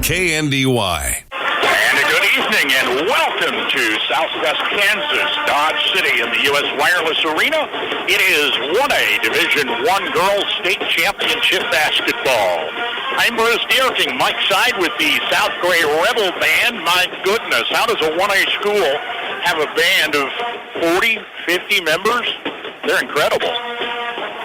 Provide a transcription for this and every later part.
KNDY. And a good evening and welcome to Southwest Kansas, Dodge City in the U.S. Wireless Arena. It is 1A Division I Girls State Championship Basketball. I'm Bruce Dierking, Mike Side with the South Gray Rebel Band. My goodness, how does a 1A school have a band of 40, 50 members? They're incredible.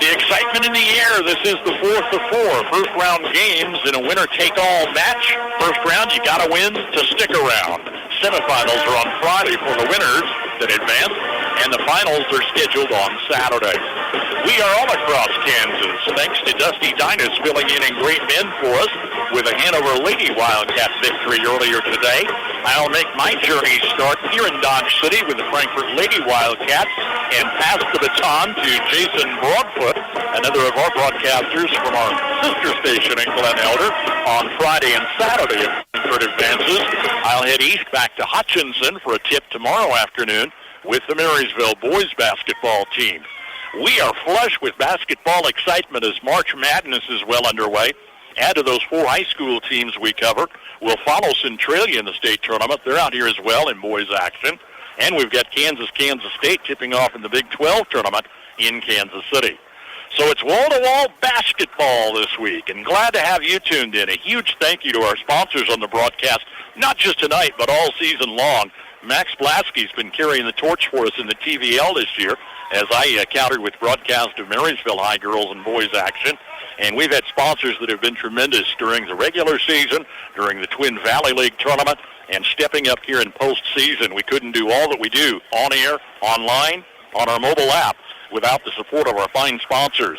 The excitement in the air. This is the fourth of four first-round games in a winner-take-all match. First round, you got to win to stick around. Semifinals are on Friday for the winners that advance, and the finals are scheduled on Saturday. We are all across Kansas, thanks to Dusty Dinas filling in great men for us with a Hanover Lady Wildcats victory earlier today. I'll make my journey start here in Dodge City with the Frankfort Lady Wildcats and pass the baton to Jason Broadfoot, another of our broadcasters from our sister station in Glen Elder, on Friday and Saturday if Frankfort advances. I'll head east back to Hutchinson for a tip tomorrow afternoon with the Marysville boys basketball team. We are flush with basketball excitement as March Madness is well underway. Add to those four high school teams we cover. We'll follow Centralia in the state tournament. They're out here as well in boys action. And we've got Kansas State tipping off in the Big 12 tournament in Kansas City. So it's wall-to-wall basketball this week, and glad to have you tuned in. A huge thank you to our sponsors on the broadcast, not just tonight, but all season long. Max Blasky's been carrying the torch for us in the TVL this year, as I countered with broadcast of Marysville High girls and boys action. And we've had sponsors that have been tremendous during the regular season, during the Twin Valley League tournament, and stepping up here in postseason. We couldn't do all that we do on air, online, on our mobile app without the support of our fine sponsors.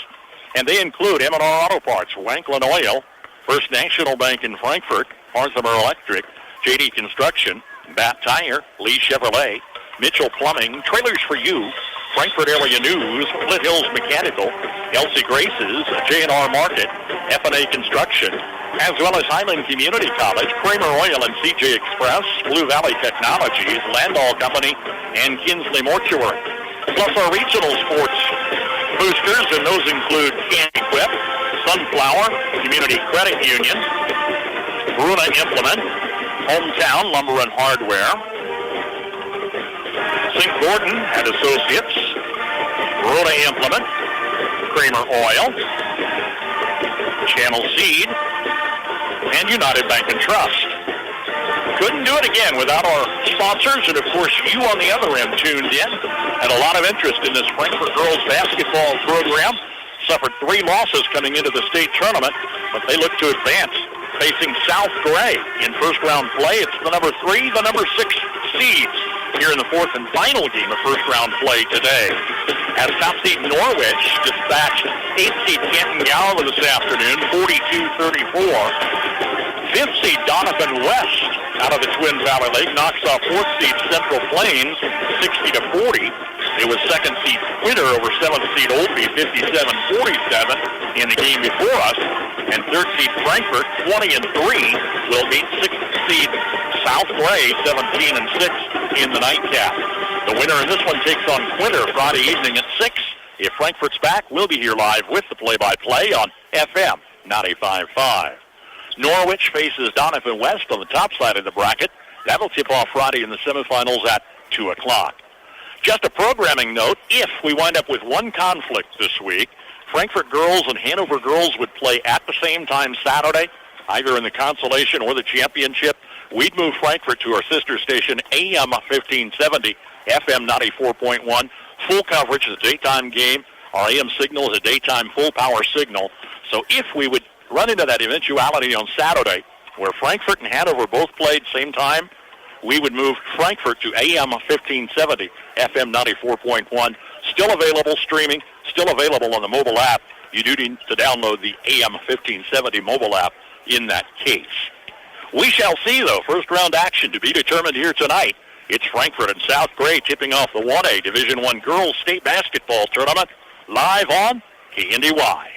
And they include M&R Auto Parts, Wanklin Oil, First National Bank in Frankfort, Arthur Electric, JD Construction, Bat Tire, Lee Chevrolet, Mitchell Plumbing, Trailers for You, Frankfort Area News, Split Hills Mechanical, Elsie Grace's, J&R Market, F&A Construction, as well as Highland Community College, Kramer Oil and CJ Express, Blue Valley Technologies, Landall Company, and Kinsley Mortuary. Plus our regional sports boosters, and those include Can-Equip, Sunflower, Community Credit Union, Bruna Implement, Hometown Lumber and Hardware, St. Gordon and Associates, Bruna Implement, Kramer Oil, Channel Seed, and United Bank and Trust. Couldn't do it again without our sponsors, and of course you on the other end tuned in. Had a lot of interest in this Frankfort girls basketball program. Suffered 3 losses coming into the state tournament, but they look to advance, facing South Gray in first-round play. It's the number 3, the number 6 seeds here in the fourth and final game of first-round play today. As top seed Norwich dispatched 8th seed Canton Galva this afternoon, 42-34. 5th seed Donovan West out of the Twin Valley League knocks off 4th seed Central Plains 60-40. It was 2nd seed Quinter over 7th seed Oldby 57-47 in the game before us. And 3rd seed Frankfort 20-3 will beat 6th seed South Gray 17-6 in the nightcap. The winner in this one takes on Quinter Friday evening at 6. If Frankfort's back, we'll be here live with the play-by-play on FM 95.5. Norwich faces Donovan West on the top side of the bracket. That'll tip off Friday in the semifinals at 2 o'clock. Just a programming note, if we wind up with one conflict this week, Frankfort girls and Hanover girls would play at the same time Saturday, either in the consolation or the championship. We'd move Frankfort to our sister station, AM 1570, FM 94.1. Full coverage is a daytime game. Our AM signal is a daytime full-power signal. So if we would run into that eventuality on Saturday, where Frankfort and Hanover both played same time, we would move Frankfort to AM 1570, FM 94.1. Still available streaming, still available on the mobile app. You do need to download the AM 1570 mobile app in that case. We shall see, though. First round action to be determined here tonight. It's Frankfort and South Gray tipping off the 1A Division I Girls State Basketball Tournament live on KNDY.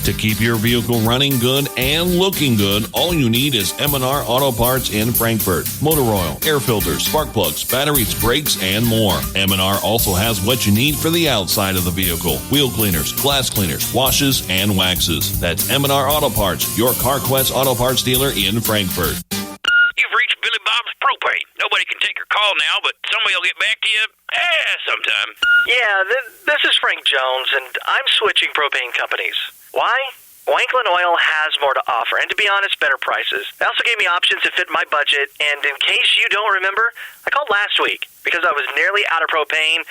To keep your vehicle running good and looking good, all you need is M&R Auto Parts in Frankfort. Motor oil, air filters, spark plugs, batteries, brakes, and more. M&R also has what you need for the outside of the vehicle. Wheel cleaners, glass cleaners, washes, and waxes. That's M&R Auto Parts, your CarQuest Auto Parts dealer in Frankfort. You've reached Billy Bob's Propane. Nobody can take your call now, but somebody will get back to you sometime. Yeah, this is Frank Jones, and I'm switching propane companies. Why? Wanklin Oil has more to offer, and to be honest, better prices. They also gave me options that fit my budget, and in case you don't remember, I called last week because I was nearly out of propane.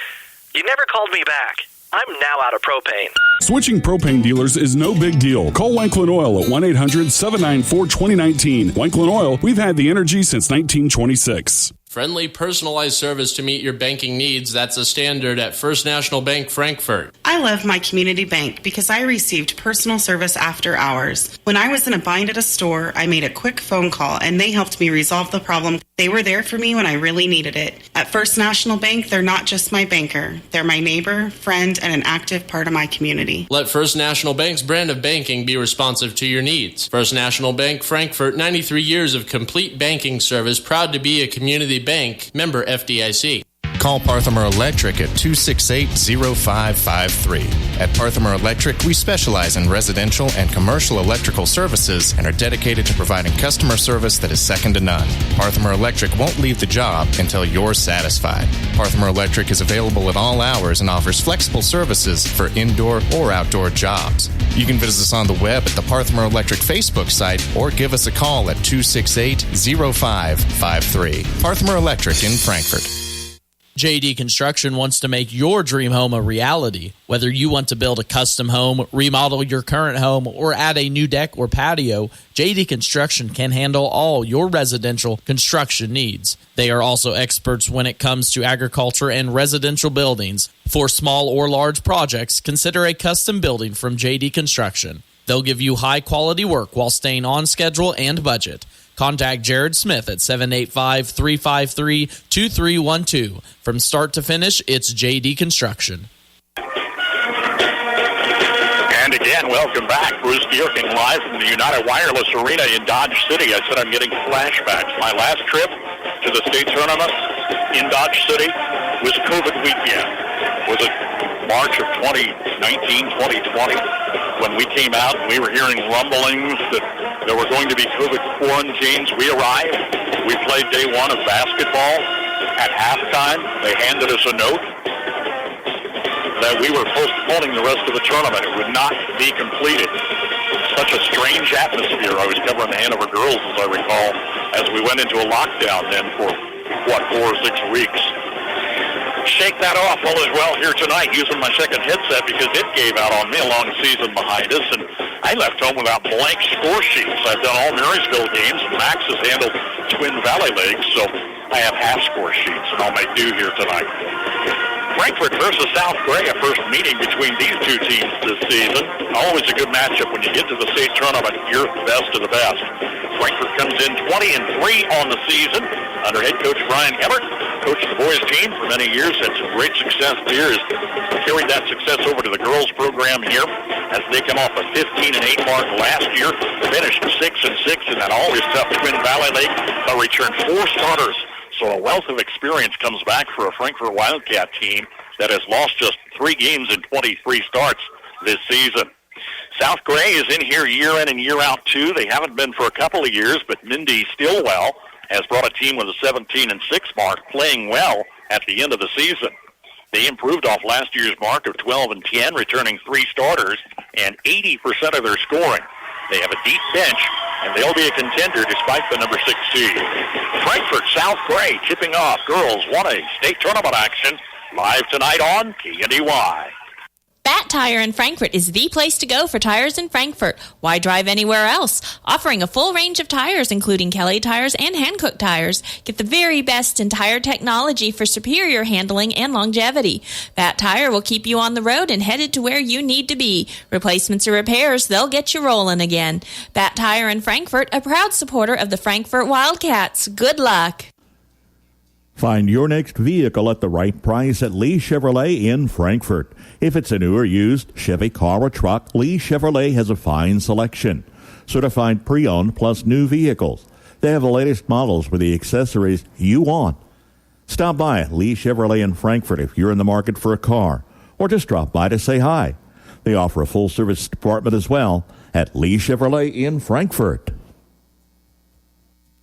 You never called me back. I'm now out of propane. Switching propane dealers is no big deal. Call Wanklin Oil at 1-800-794-2019. Wanklin Oil, we've had the energy since 1926. Friendly, personalized service to meet your banking needs. That's a standard at First National Bank, Frankfort. I love my community bank because I received personal service after hours. When I was in a bind at a store, I made a quick phone call and they helped me resolve the problem. They were there for me when I really needed it. At First National Bank, they're not just my banker. They're my neighbor, friend, and an active part of my community. Let First National Bank's brand of banking be responsive to your needs. First National Bank, Frankfort, 93 years of complete banking service, proud to be a community bank, member FDIC. Call Parthimer Electric at 268-0553. At Parthimer Electric, we specialize in residential and commercial electrical services and are dedicated to providing customer service that is second to none. Parthimer Electric won't leave the job until you're satisfied. Parthimer Electric is available at all hours and offers flexible services for indoor or outdoor jobs. You can visit us on the web at the Parthimer Electric Facebook site or give us a call at 268-0553. Parthimer Electric in Frankfort. JD Construction wants to make your dream home a reality. Whether you want to build a custom home, remodel your current home, or add a new deck or patio, JD Construction can handle all your residential construction needs. They are also experts when it comes to agriculture and residential buildings. For small or large projects, consider a custom building from JD Construction. They'll give you high-quality work while staying on schedule and budget. Contact Jared Smith at 785-353-2312. From start to finish, it's JD Construction. And again, welcome back. Bruce Gierking live from the United Wireless Arena in Dodge City. I said I'm getting flashbacks. My last trip to the state tournament in Dodge City was COVID weekend. Was it March of 2019, 2020, when we came out and we were hearing rumblings that there were going to be COVID quarantines. We arrived. We played day one of basketball. At halftime, they handed us a note that we were postponing the rest of the tournament. It would not be completed. Such a strange atmosphere. I was covering the Hanover girls, as I recall, as we went into a lockdown then for, 4 or 6 weeks. Shake that off all is well here tonight using my second headset because it gave out on me a long season behind us, and I left home without blank score sheets. I've done all Marysville games, and Max has handled Twin Valley leagues, so I have half score sheets, and I'll make do here tonight. Frankfort versus South Gray, a first meeting between these two teams this season. Always a good matchup when you get to the state tournament. You're the best of the best. Frankfort comes in 20-3 on the season under head coach Brian Emmert. Coached the boys team for many years, had some great success there. Has carried that success over to the girls program here as they come off a 15-8 mark last year. Finished 6-6 in that always tough Twin Valley League, but returned 4 starters. So a wealth of experience comes back for a Frankfort Wildcat team that has lost just 3 games in 23 starts this season. South Gray is in here year in and year out, too. They haven't been for a couple of years, but Mindy Stillwell has brought a team with a 17-6 mark, playing well at the end of the season. They improved off last year's mark of 12-10, returning 3 starters and 80% of their scoring. They have a deep bench, and they'll be a contender despite the number 6 seed. Frankfort South Gray tipping off girls 1A state tournament action live tonight on KNDY. Bat Tire in Frankfort is the place to go for tires in Frankfort. Why drive anywhere else? Offering a full range of tires, including Kelly tires and Hankook tires. Get the very best in tire technology for superior handling and longevity. Bat Tire will keep you on the road and headed to where you need to be. Replacements or repairs, they'll get you rolling again. Bat Tire in Frankfort, a proud supporter of the Frankfort Wildcats. Good luck. Find your next vehicle at the right price at Lee Chevrolet in Frankfort. If it's a new or used Chevy car or truck, Lee Chevrolet has a fine selection. Certified pre-owned plus new vehicles. They have the latest models with the accessories you want. Stop by Lee Chevrolet in Frankfort if you're in the market for a car, or just drop by to say hi. They offer a full-service department as well at Lee Chevrolet in Frankfort.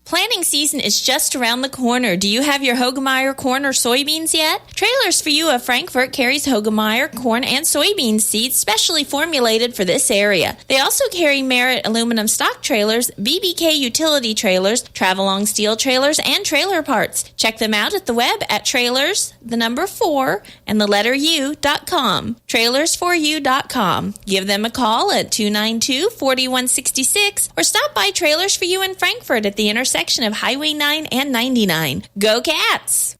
Planting season is just around the corner. Do you have your Hogemeyer corn or soybeans yet? Trailers for You of Frankfort carries Hogemeyer corn and soybean seeds specially formulated for this area. They also carry Merit aluminum stock trailers, BBK utility trailers, Travelong steel trailers, and trailer parts. Check them out at the web at trailers4u.com. Trailers4u.com. Give them a call at 292-4166 or stop by Trailers for You in Frankfort at the intersection of Highway 9 and 99. Go Cats!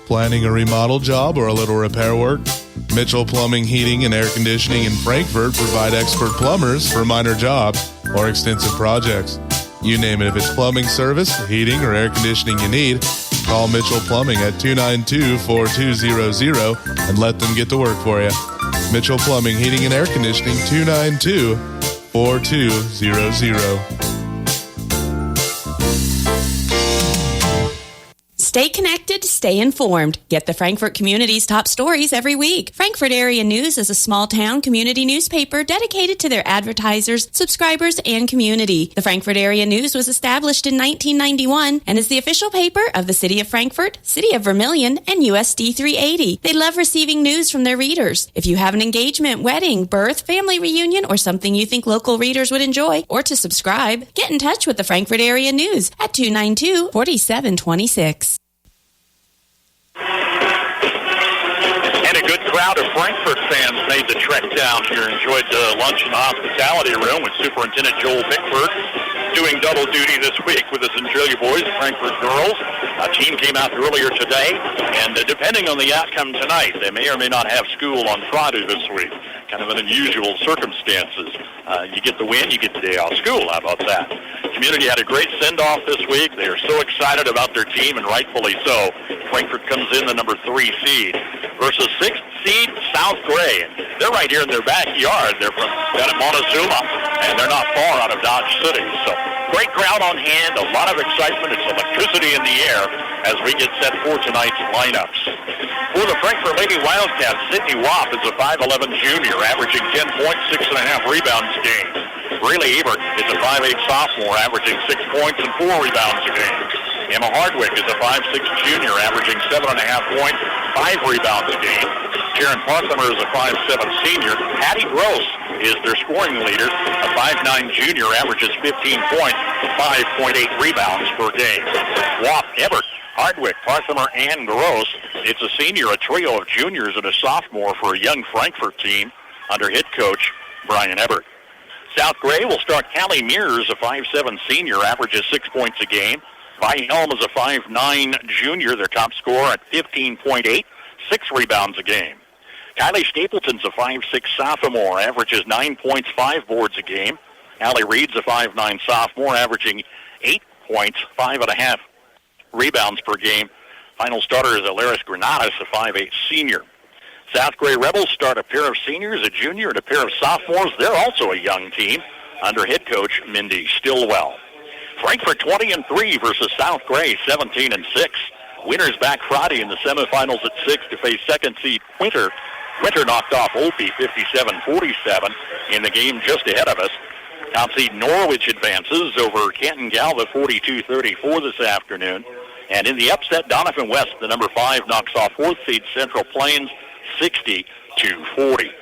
Planning a remodel job or a little repair work? Mitchell Plumbing, Heating, and Air Conditioning in Frankfort provide expert plumbers for minor jobs or extensive projects. You name it, if it's plumbing service, heating, or air conditioning you need, call Mitchell Plumbing at 292-4200 and let them get to work for you. Mitchell Plumbing, Heating, and Air Conditioning, 292-4200. Stay connected, stay informed. Get the Frankfort community's top stories every week. Frankfort Area News is a small-town community newspaper dedicated to their advertisers, subscribers, and community. The Frankfort Area News was established in 1991 and is the official paper of the City of Frankfort, City of Vermilion, and USD 380. They love receiving news from their readers. If you have an engagement, wedding, birth, family reunion, or something you think local readers would enjoy, or to subscribe, get in touch with the Frankfort Area News at 292-4726. And a good crowd of Frankfort fans made the trek down here, enjoyed the lunch in the hospitality room with Superintendent Joel Bickford doing double duty this week with the Centralia boys, the Frankfort girls. A team came out earlier today, and depending on the outcome tonight, they may or may not have school on Friday this week. Kind of an unusual circumstances. You get the win, you get the day off school. How about that? Community had a great send-off this week. They are so excited about their team, and rightfully so. Frankfort comes in the number 3 seed versus 6th seed South Gray. They're right here in their backyard. They're from down at Montezuma, and they're not far out of Dodge City. So great crowd on hand, a lot of excitement. It's electricity in the air as we get set for tonight's lineups. For the Frankfort Lady Wildcats, Sydney Wapp is a 5'11 junior, averaging 10 points, 6.5 rebounds a game. Riley Ebert is a 5'8 sophomore, averaging 6 points and 4 rebounds a game. Emma Hardwick is a 5'6 junior, averaging 7.5 points, 5 rebounds a game. Sharon Parthamer is a 5'7 senior. Patty Gross is their scoring leader, a 5'9 junior, averages 15 points, 5.8 rebounds per game. Wapp, Ebert, Hardwick, Parthamer, and Gross. It's a senior, a trio of juniors, and a sophomore for a young Frankfort team under head coach Brian Ebert. South Gray will start Callie Mears, a 5'7 senior, averages 6 points a game. Vi Helm is a 5'9 junior, their top scorer at 15.8, 6 rebounds a game. Kylie Stapleton's a 5'6 sophomore, averages 9 points, 5 boards a game. Allie Reed's a 5'9 sophomore, averaging 8 points, 5.5 rebounds per game. Final starter is Alaris Granados, a 5'8 senior. South Gray Rebels start a pair of seniors, a junior, and a pair of sophomores. They're also a young team under head coach Mindy Stillwell. Frankfort 20-3 versus South Gray 17-6. Winners back Friday in the semifinals at 6 to face second seed Winter. Winter knocked off Opie 57-47 in the game just ahead of us. Top seed Norwich advances over Canton Galva 42-34 this afternoon. And in the upset, Donovan West, the number 5, knocks off 4th seed Central Plains 60-40.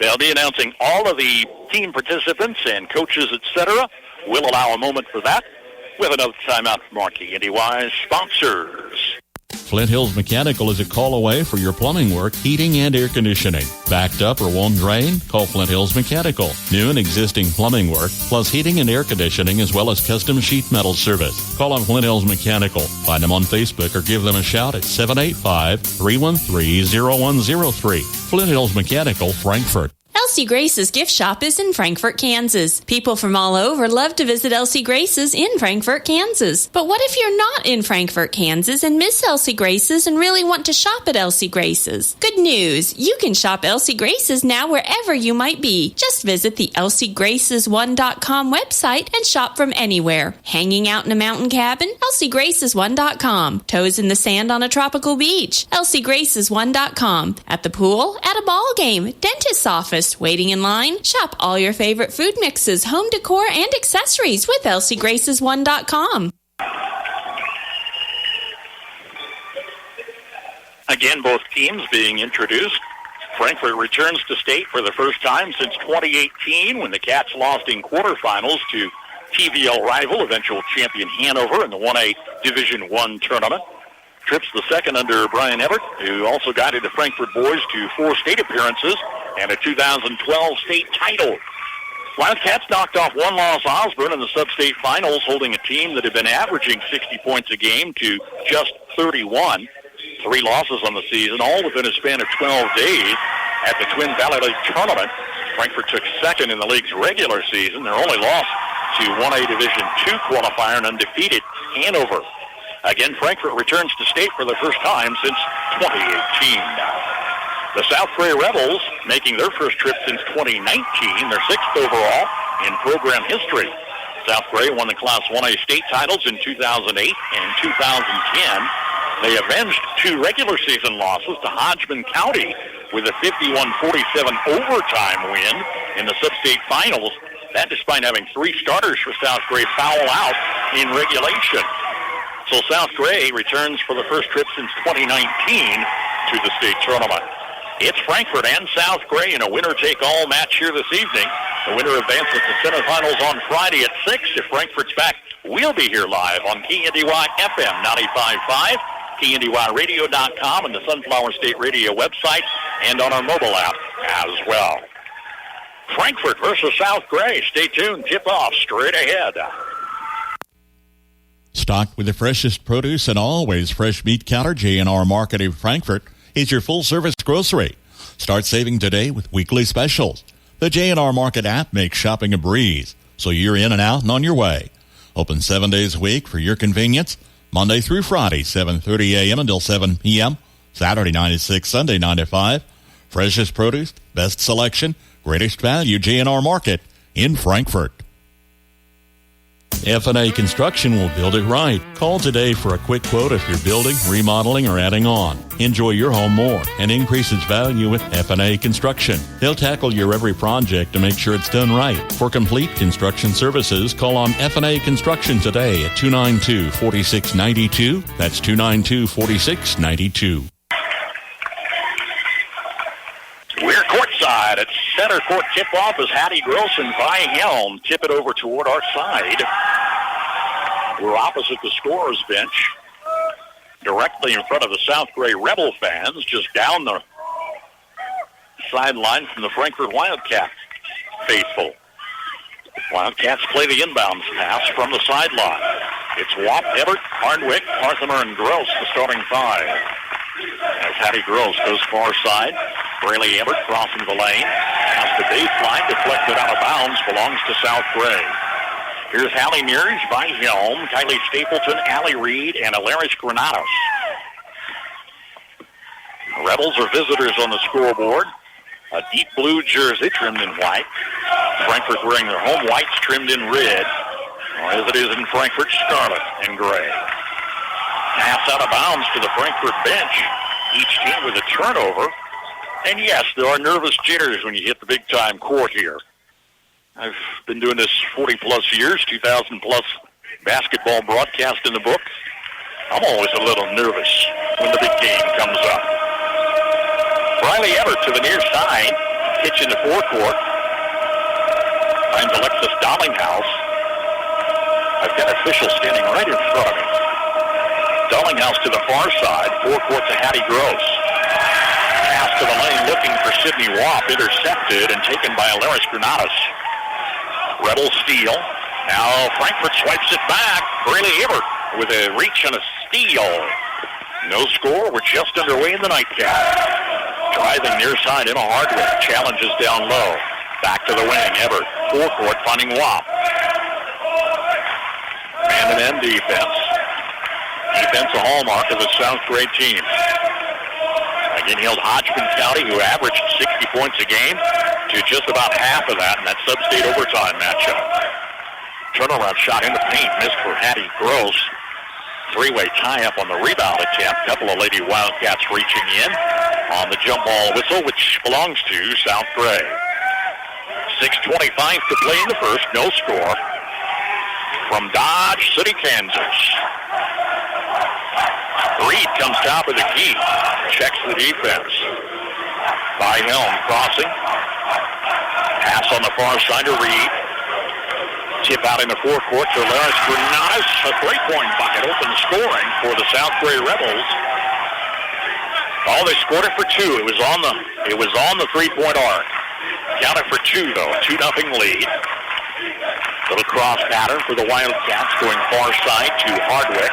They'll be announcing all of the team participants and coaches, etc. We'll allow a moment for that with another timeout from our KNDY sponsors. Flint Hills Mechanical is a call away for your plumbing work, heating, and air conditioning. Backed up or won't drain? Call Flint Hills Mechanical. New and existing plumbing work, plus heating and air conditioning, as well as custom sheet metal service. Call on Flint Hills Mechanical. Find them on Facebook or give them a shout at 785-313-0103. Flint Hills Mechanical, Frankfort. Elsie Grace's gift shop is in Frankfort, Kansas. People from all over love to visit Elsie Grace's in Frankfort, Kansas. But what if you're not in Frankfort, Kansas and miss Elsie Grace's and really want to shop at Elsie Grace's? Good news! You can shop Elsie Grace's now wherever you might be. Just visit the elsiegraces1.com website and shop from anywhere. Hanging out in a mountain cabin? elsiegraces1.com. Toes in the sand on a tropical beach? elsiegraces1.com. At the pool? At a ball game? Dentist's office? Waiting in line? Shop all your favorite food mixes, home decor, and accessories with elsiegraces1.com. Again, both teams being introduced. Frankfort returns to state for the first time since 2018 when the Cats lost in quarterfinals to TVL rival, eventual champion Hanover in the 1A Division I tournament. Trips the second under Brian Everett, who also guided the Frankfort boys to 4 state appearances and a 2012 state title. Wildcats knocked off one-loss Osborne in the sub-state finals, holding a team that had been averaging 60 points a game to just 31. 3 losses on the season, all within a span of 12 days. At the Twin Valley League tournament, Frankfort took second in the league's regular season. Their only loss to 1A Division II qualifier and undefeated Hanover. Again, Frankfort returns to state for the first time since 2018. The South Gray Rebels making their first trip since 2019, their 6th overall in program history. South Gray won the Class 1A state titles in 2008 and in 2010. They avenged 2 regular season losses to Hodgman County with a 51-47 overtime win in the sub-state finals. That despite having 3 starters for South Gray foul out in regulation. So South Gray returns for the first trip since 2019 to the state tournament. It's Frankfort and South Gray in a winner-take-all match here this evening. The winner advances to semifinals on Friday at 6. If Frankfort's back, we'll be here live on KNDY FM 95.5, KNDYradio.com, and the Sunflower State Radio website, and on our mobile app as well. Frankfort versus South Gray. Stay tuned. Tip-off straight ahead. Stocked with the freshest produce and always fresh meat counter, J&R Market in Frankfort is your full-service grocery. Start saving today with weekly specials. The J&R Market app makes shopping a breeze, so you're in and out and on your way. Open 7 days a week for your convenience, Monday through Friday, 7:30 a.m. until 7 p.m., Saturday 9 to 6, Sunday 9 to 5. Freshest produce, best selection, greatest value, J&R Market in Frankfort. F&A Construction will build it right. Call today for a quick quote if you're building, remodeling, or adding on. Enjoy your home more and increase its value with F&A Construction. They'll tackle your every project to make sure it's done right. For complete construction services, call on F&A Construction today at 292-4692. That's 292-4692. We're courtside at center court. Tip-off as Hattie Gross and Vi Helm tip it over toward our side. We're opposite the scorer's bench, directly in front of the South Gray Rebel fans, just down the sideline from the Frankfort Wildcat faithful. Wildcats play the inbounds pass from the sideline. It's Watt, Everett, Hardwick, Parthimer, and Gross, the starting 5. As Hattie Gross goes far side, Braley Everett crossing the lane. Pass the baseline, deflected out of bounds, belongs to South Gray. Here's Hallie Mears, Vi Helm, Kylie Stapleton, Allie Reed, and Alaris Granados. Rebels are visitors on the scoreboard. A deep blue jersey trimmed in white. Frankfort wearing their home whites trimmed in red, or as it is in Frankfort, scarlet and gray. Pass out of bounds to the Frankfort bench. Each team with a turnover. And yes, there are nervous jitters when you hit the big-time court here. I've been doing this 40-plus years, 2,000-plus basketball broadcast in the book. I'm always a little nervous when the big game comes up. Riley Everett to the near side, pitch in the forecourt. Finds Alexis Dollinghouse. I've got officials standing right in front of me. Dollinghouse to the far side, forecourt to Hattie Gross. Pass to the lane looking for Sydney Wapp, intercepted and taken by Alaris Granados. Rebel steal. Now Frankfort swipes it back. Braley Everett with a reach and a steal. No score. We're just underway in the nightcap. Driving near side, Emma Hardwick challenges down low. Back to the wing, Everett. Forecourt finding Wop. Man-to-man defense. Defense a hallmark of the South Grade team. Again, held Hodgkin County, who averaged 60 points a game, to just about half of that in that sub-state overtime matchup. Turnaround shot in the paint, missed for Hattie Gross. Three-way tie-up on the rebound attempt. Couple of Lady Wildcats reaching in on the jump ball whistle, which belongs to South Gray. 6:25 to play in the first, no score. From Dodge City, Kansas. Reed comes top of the key. Checks the defense. By Helm crossing. Pass on the far side to Reed. Tip out in the forecourt to Laris Granados. A three-point bucket. Open scoring for the South Gray Rebels. Oh, they scored it for two. It was on the three-point arc. Counted for two, though. 2-0 lead. Little cross pattern for the Wildcats going far side to Hardwick.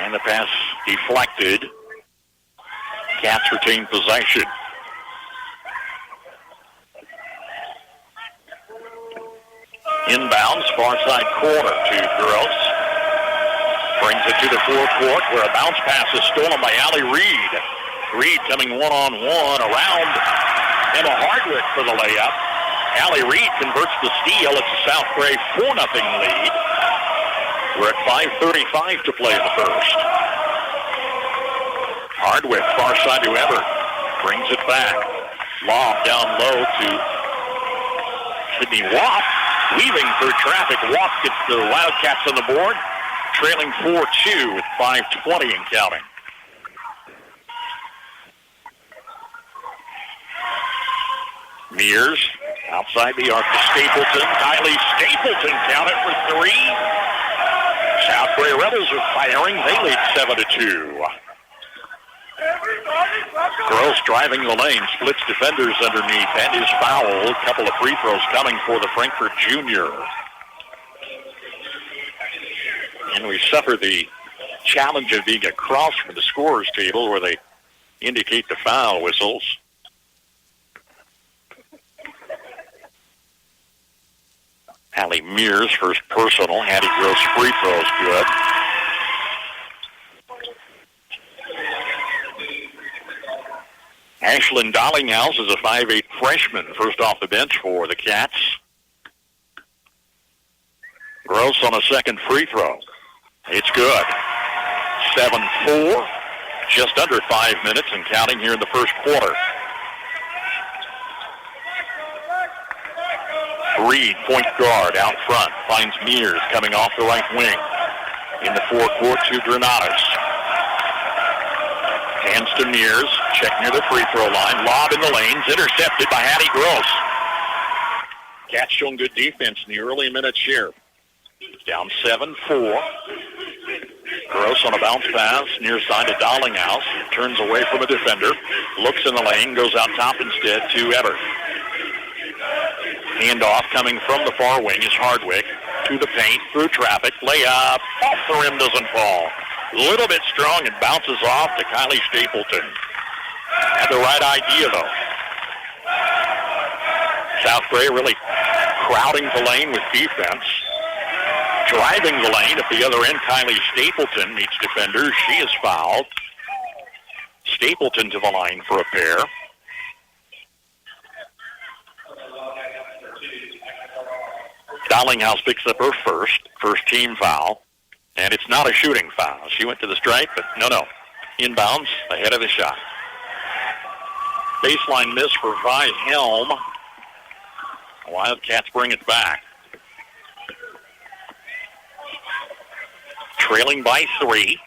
And the pass deflected. Cats retain possession. Inbounds, far side corner to Gross. Brings it to the forecourt where a bounce pass is stolen by Allie Reed. Reed coming one-on-one around Emma Hardwick for the layup. Allie Reed converts the steal. It's a South Gray 4-0 lead. We're at 5:35 to play in the first. Hardwick, far side to Everett. Brings it back. Lob down low to Sydney Watt. Weaving through traffic. Watt gets the Wildcats on the board. Trailing 4-2 with 5:20 and counting. Mears outside the arc to Stapleton. Kylie Stapleton counted for three. South Gray Rebels are firing. They lead 7-2. Gross driving the lane, splits defenders underneath, and is fouled. A couple of free throws coming for the Frankfort junior. And we suffer the challenge of being across from the scorer's table where they indicate the foul whistles. Hallie Mears, first personal. Hattie Gross free throws good. Ashlyn Dollinghouse is a 5'8" freshman, first off the bench for the Cats. Gross on a second free throw. It's good. 7-4, just under 5 minutes and counting here in the first quarter. Reed, point guard, out front, finds Mears coming off the right wing. In the forecourt to Granados. Hands to Mears, check near the free throw line. Lob in the lanes, intercepted by Hattie Gross. Cats showing good defense in the early minutes here. Down 7-4. Gross on a bounce pass, near side to Dollinghouse. Turns away from a defender. Looks in the lane, goes out top instead to Everett. Handoff coming from the far wing is Hardwick. To the paint, through traffic, layup. Off the rim, doesn't fall. A little bit strong and bounces off to Kylie Stapleton. Had the right idea, though. South Gray really crowding the lane with defense. Driving the lane at the other end, Kylie Stapleton meets defenders. She is fouled. Stapleton to the line for a pair. Dollinghouse picks up her first team foul. And it's not a shooting foul. She went to the stripe, but no. Inbounds ahead of the shot. Baseline miss for Vi Helm. Wildcats bring it back. Trailing by 3.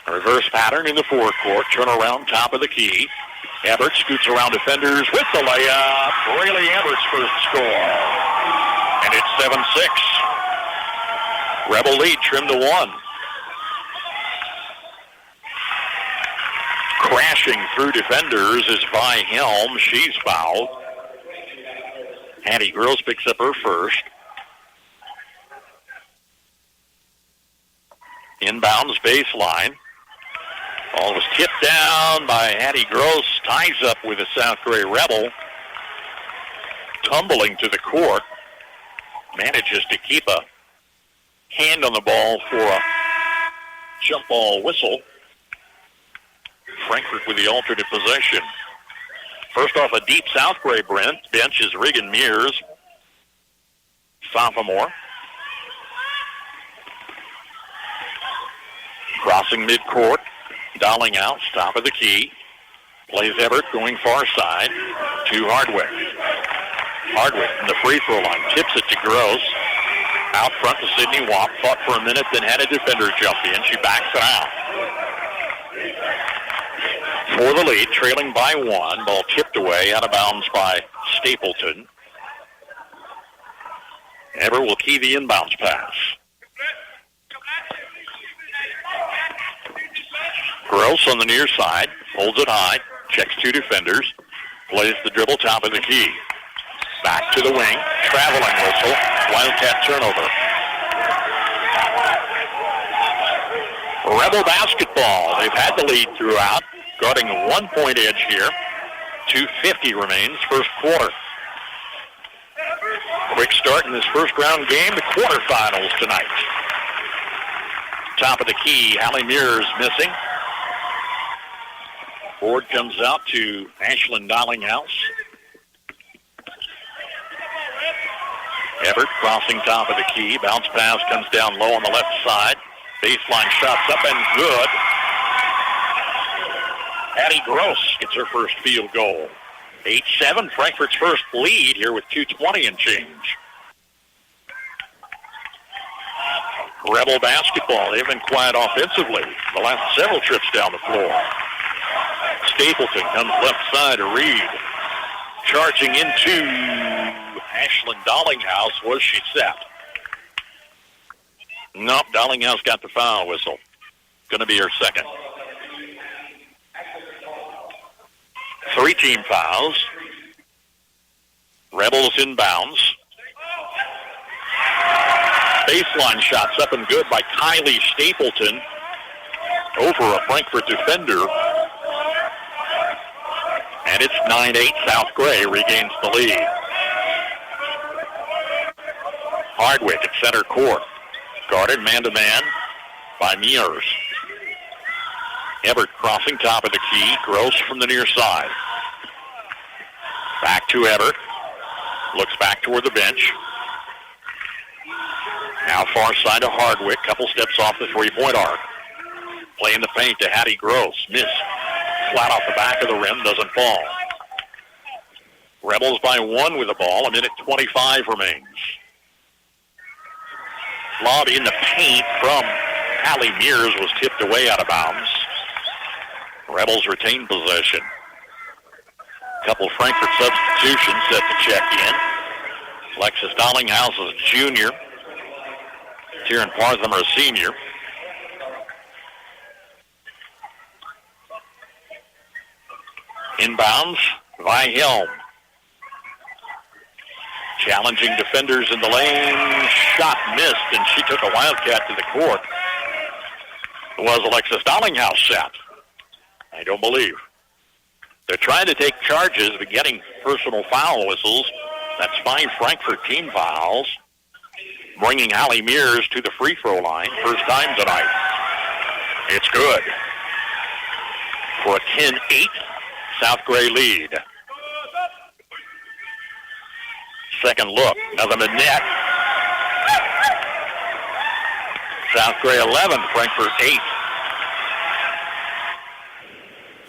Reverse pattern in the forecourt. Turnaround, top of the key. Everett scoots around defenders with the layup. Rayleigh Everett's first score. And it's 7-6. Rebel lead trimmed to 1. Crashing through defenders is Vi Helm. She's fouled. Hattie Gross picks up her first. Inbounds baseline. Ball was tipped down by Hattie Gross. Ties up with a South Gray Rebel. Tumbling to the court. Manages to keep a hand on the ball for a jump ball whistle. Frankfort with the alternate possession. First off a deep South Gray bench is Regan Mears, sophomore. Crossing midcourt. Dowling out, top of the key. Plays Everett going far side to Hardwick. Hardwick from the free throw line tips it to Gross. Out front to Sydney Watt. Fought for a minute, then had a defender jump in. She backs it out. For the lead, trailing by one. Ball tipped away, out of bounds by Stapleton. Everett will key the inbounds pass. Gross on the near side, holds it high, checks two defenders, plays the dribble top of the key. Back to the wing, traveling whistle, Wildcat turnover. Rebel basketball, they've had the lead throughout, guarding a 1-point edge here. 2:50 remains, first quarter. Quick start in this first round game, the quarterfinals tonight. Top of the key, Hallie Mears missing. Board comes out to Ashlyn Dollinghouse. Everett crossing top of the key. Bounce pass comes down low on the left side. Baseline shots up and good. Hattie Gross gets her first field goal. 8-7, Frankfort's first lead here with 2:20 and change. Rebel basketball, they've been quiet offensively the last several trips down the floor. Stapleton comes left side to Reed. Charging into Ashlyn Dollinghouse. Was she set? Nope, Dollinghouse got the foul whistle. Going to be her second. 3 team fouls. Rebels inbounds. Baseline shots up and good by Kylie Stapleton over a Frankfort defender. And it's 9-8. South Gray regains the lead. Hardwick at center court. Guarded man-to-man by Mears. Everett crossing top of the key. Gross from the near side. Back to Everett. Looks back toward the bench. Now far side to Hardwick. Couple steps off the three-point arc. Playing the paint to Hattie Gross. Miss. Flat off the back of the rim. Doesn't fall. Rebels by 1 with the ball. 1:25 remains. Lob in the paint from Hallie Mears was tipped away out of bounds. Rebels retain possession. Couple Frankfort substitutions set to check in. Alexis Dollinghouse is a junior. Taryn Parthamer a senior. Inbounds, Helm. Challenging defenders in the lane. Shot missed, and she took a Wildcat to the court. It was Alexis Dollinghouse set. I don't believe. They're trying to take charges, but getting personal foul whistles. That's 5 Frankfort team fouls. Bringing Hallie Mears to the free throw line. First time tonight. It's good. For a 10-8 South Gray lead. Second look. Nothing to net. South Gray 11, Frankfort 8.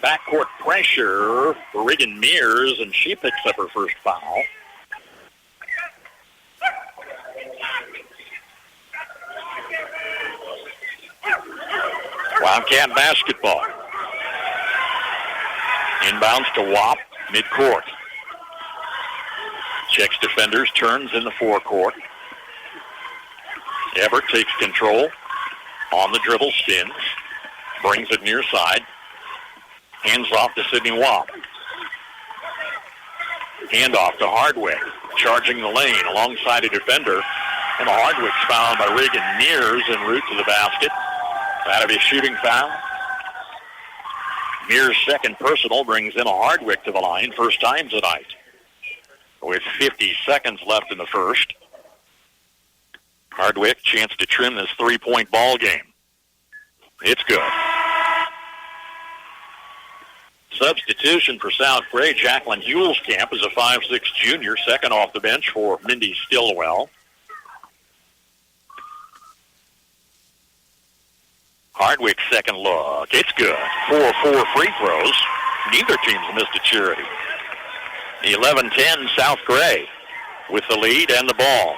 Backcourt pressure for Regan Mears, and she picks up her first foul. Wildcat basketball. Inbounds to Wap, midcourt. Checks defenders, turns in the forecourt. Everett takes control. On the dribble, spins. Brings it near side. Hands off to Sydney Wap. Handoff to Hardwick. Charging the lane alongside a defender. And Hardwick's fouled by Regan Mears en route to the basket. That'll be a shooting foul. Mears' second personal brings Emma Hardwick to the line, first time tonight. With 50 seconds left in the first, Hardwick chance to trim this three-point ball game. It's good. Substitution for South Gray. Jacqueline Hulskamp is a 5'6" junior, second off the bench for Mindy Stillwell. Hardwick's second look. It's good. 4 free throws. Neither team's missed a charity. 11-10 South Gray with the lead and the ball.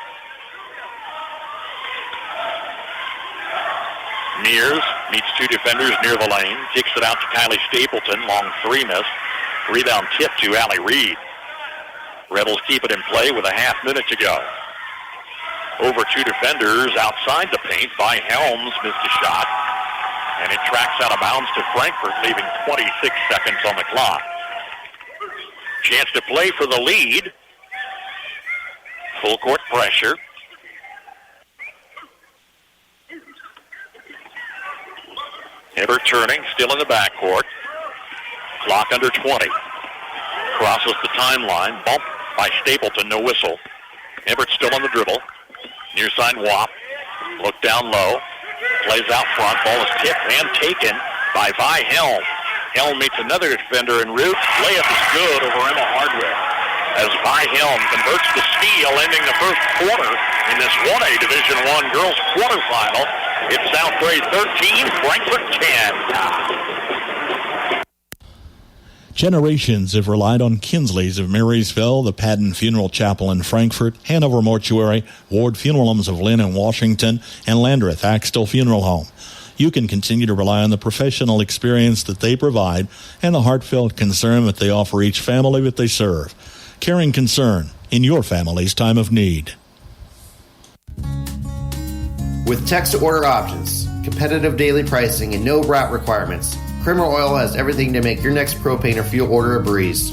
Mears meets two defenders near the lane. Kicks it out to Kylie Stapleton. Long three miss. Rebound tip to Allie Reed. Rebels keep it in play with a half minute to go. Over two defenders outside the paint. By Helms missed a shot. And it tracks out of bounds to Frankfort, leaving 26 seconds on the clock. Chance to play for the lead. Full court pressure. Hibbert turning, still in the backcourt. Clock under 20. Crosses the timeline. Bump by Stapleton, no whistle. Hibbert still on the dribble. Near side Wap. Look down low. Plays out front. Ball is tipped and taken by Helm. Helm meets another defender en route. Layup is good over Emma Hardwick. As Helm converts the steal, ending the first quarter in this 1A Division I girls quarterfinal. It's South Gray 13, Frankfort 10. Generations have relied on Kinsley's of Marysville, the Padden Funeral Chapel in Frankfort, Hanover Mortuary, Ward Funeral Homes of Lynn and Washington, and Landreth Axtell Funeral Home. You can continue to rely on the professional experience that they provide and the heartfelt concern that they offer each family that they serve. Caring concern in your family's time of need. With text-to-order options, competitive daily pricing, and no route requirements, Kramer Oil has everything to make your next propane or fuel order a breeze.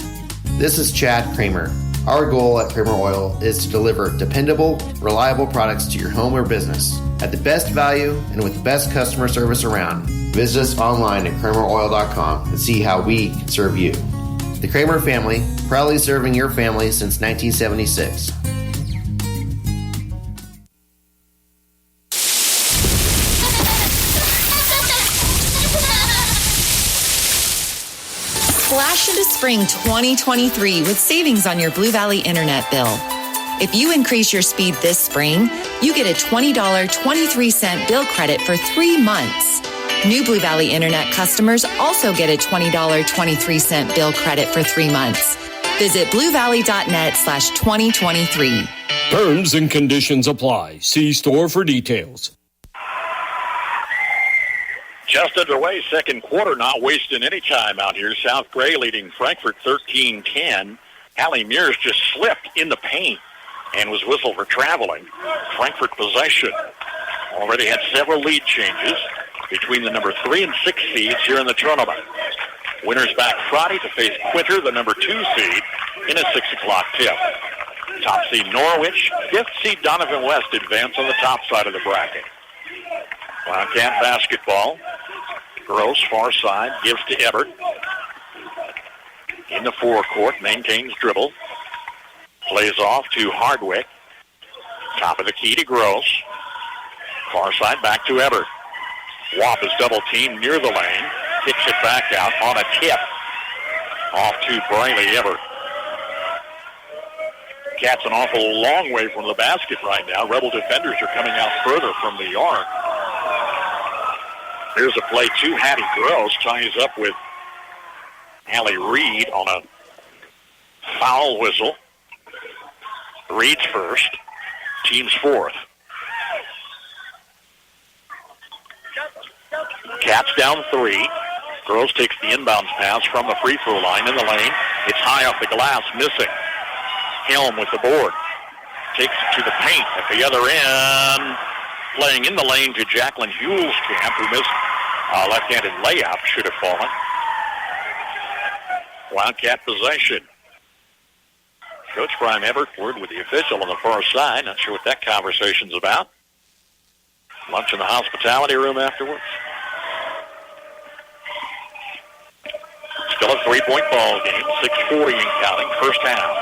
This is Chad Kramer. Our goal at Kramer Oil is to deliver dependable, reliable products to your home or business at the best value and with the best customer service around. Visit us online at KramerOil.com and see how we can serve you. The Kramer family, proudly serving your family since 1976. Splash into spring 2023 with savings on your Blue Valley internet bill. If you increase your speed this spring, you get a $20 23-cent bill credit for 3 months. New Blue Valley internet customers also get a $20 23-cent bill credit for 3 months. Visit bluevalley.net/2023. Terms and conditions apply. See store for details. Just underway, second quarter, not wasting any time out here. South Gray leading Frankfort 13-10. Allie Mears just slipped in the paint and was whistled for traveling. Frankfort possession. Already had several lead changes between the number 3 and 6 seeds here in the tournament. Winners back Friday to face Quinter, the number 2 seed, in a 6 o'clock tip. Top seed Norwich, 5th seed Donovan West advance on the top side of the bracket. Wildcat basketball. Gross, far side, gives to Ebert. In the forecourt, maintains dribble. Plays off to Hardwick. Top of the key to Gross. Far side back to Ebert. Wap is double teamed near the lane. Kicks it back out on a tip. Off to Briley Ebert. Cats an awful long way from the basket right now. Rebel defenders are coming out further from the arc. Here's a play to Hattie Gross. Ties up with Allie Reed on a foul whistle. Reed's first. Team's fourth. Cats down 3. Gross takes the inbounds pass from the free throw line in the lane. It's high off the glass, missing. Helm with the board. Takes it to the paint at the other end. Playing in the lane to Jacqueline Hulskamp, who missed a left-handed layup, should have fallen. Wildcat possession. Coach Brian Everford with the official on the far side. Not sure what that conversation's about. Lunch in the hospitality room afterwards. Still a 3-point ball game. 6:40 and counting. First half.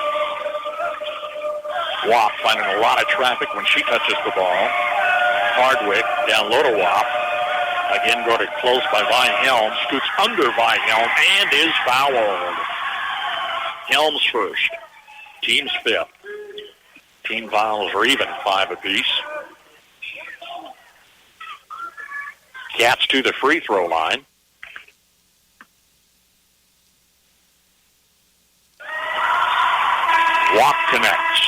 Wap finding a lot of traffic when she touches the ball. Hardwick down low to Wap. Again guarded close by Vi Helm. Scoots under Vi Helm and is fouled. Helm's first. Team's fifth. Team fouls are even 5 apiece. Cats to the free throw line. Wap connects.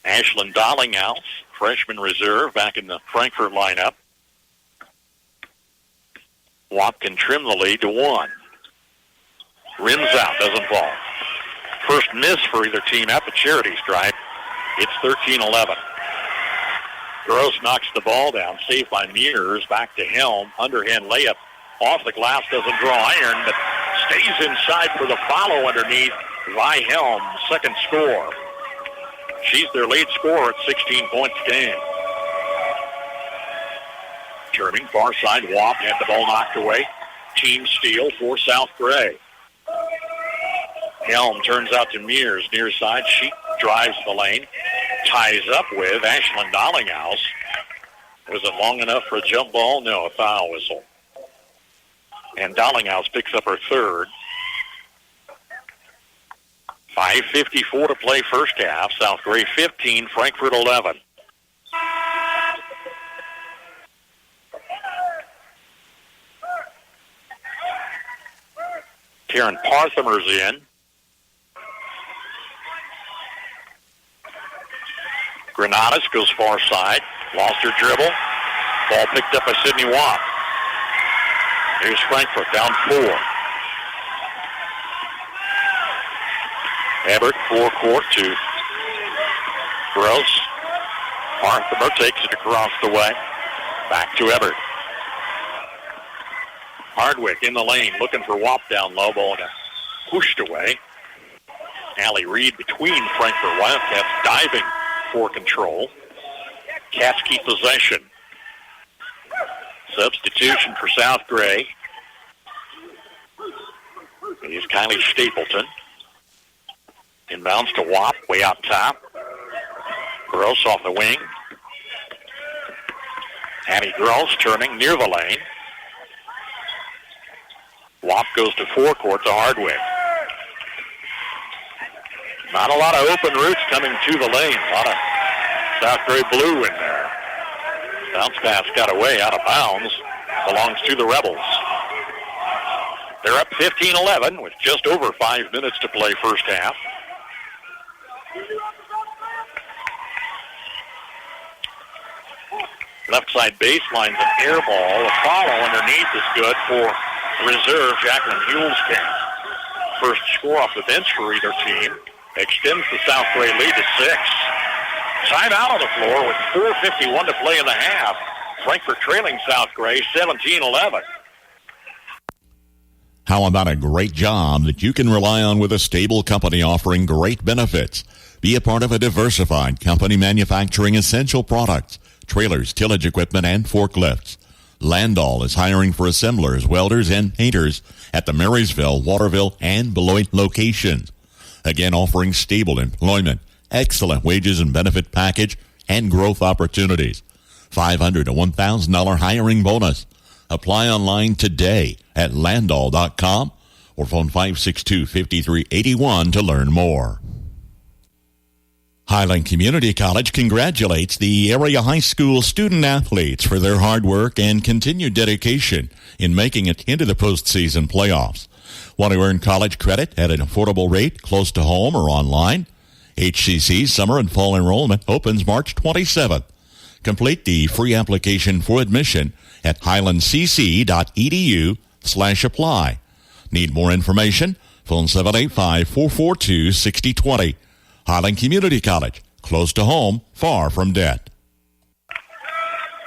Ashlyn Dollinghouse, freshman reserve, back in the Frankfort lineup. Wap can trim the lead to 1. Rims out, doesn't fall. First miss for either team at the charity stripe. It's 13-11. Gross knocks the ball down, saved by Mears. Back to Helm. Underhand layup. Off the glass, doesn't draw iron, but stays inside for the follow underneath. Vi Helm, second score. She's their lead scorer at 16 points a game. Turning far side, Wap had the ball knocked away. Team steal for South Gray. Helm turns out to Mears, near side. She drives the lane. Ties up with Ashlyn Dollinghouse. Was it long enough for a jump ball? No, a foul whistle. And Dollinghouse picks up her third. 5:54 to play first half. South Gray 15, Frankfort 11. Karen Parthimer's in. Granados goes far side. Lost her dribble. Ball picked up by Sydney Wap. Here's Frankfort down 4. Ebert, forecourt to Gross. Parthimer takes it across the way. Back to Ebert. Hardwick in the lane, looking for Wap down low. Ball pushed away. Allie Reed between Frankfort Wildcats, diving for control. Cats keep possession. Substitution for South Gray. It is Kylie Stapleton. Inbounds to Wap, way out top. Gross off the wing. Hattie Gross turning near the lane. Wap goes to forecourt to Hardwick. Not a lot of open routes coming to the lane. A lot of South Gray blue in there. Bounce pass got away out of bounds. Belongs to the Rebels. They're up 15-11 with just over 5 minutes to play first half. Left side baseline's an air ball. A follow underneath is good for reserve Jacqueline Hulskamp. First score off the bench for either team. Extends the South Gray lead to 6. Time out on the floor with 4:51 to play in the half. Frankfort trailing South Gray 17-11. How about a great job that you can rely on with a stable company offering great benefits? Be a part of a diversified company manufacturing essential products, trailers, tillage equipment, and forklifts. Landall is hiring for assemblers, welders, and painters at the Marysville, Waterville, and Beloit locations. Again, offering stable employment, excellent wages and benefit package, and growth opportunities. $500 to $1,000 hiring bonus. Apply online today at landall.com or phone 562-5381 to learn more. Highland Community College congratulates the area high school student athletes for their hard work and continued dedication in making it into the postseason playoffs. Want to earn college credit at an affordable rate close to home or online? HCC's summer and fall enrollment opens March 27th. Complete the free application for admission at highlandcc.edu/apply. Need more information? Phone 785-442-6020. Highland Community College, close to home, far from debt.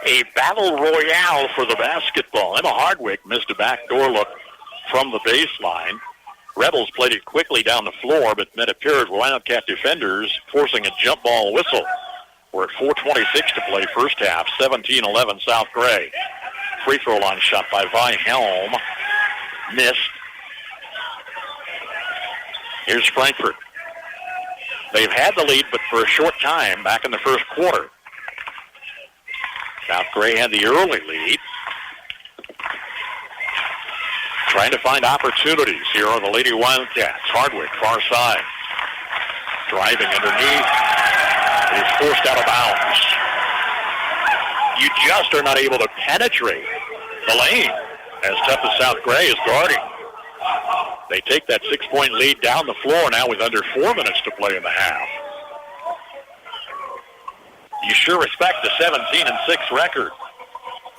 A battle royale for the basketball. Emma Hardwick missed a backdoor look from the baseline. Rebels played it quickly down the floor, but met a pair of Wildcat defenders, forcing a jump ball whistle. We're at 4:26 to play first half, 17-11 South Gray. free throw line shot by Vi Helm. Missed. Here's Frankfort. They've had the lead, but for a short time back in the first quarter. South Gray had the early lead. Trying to find opportunities here on the Lady Wildcats. Hardwick, far side. Driving underneath. Is forced out of bounds. You just are not able to penetrate the lane as tough as South Gray is guarding. They take that 6-point lead down the floor now with under 4 minutes to play in the half. You sure respect the 17-6 record.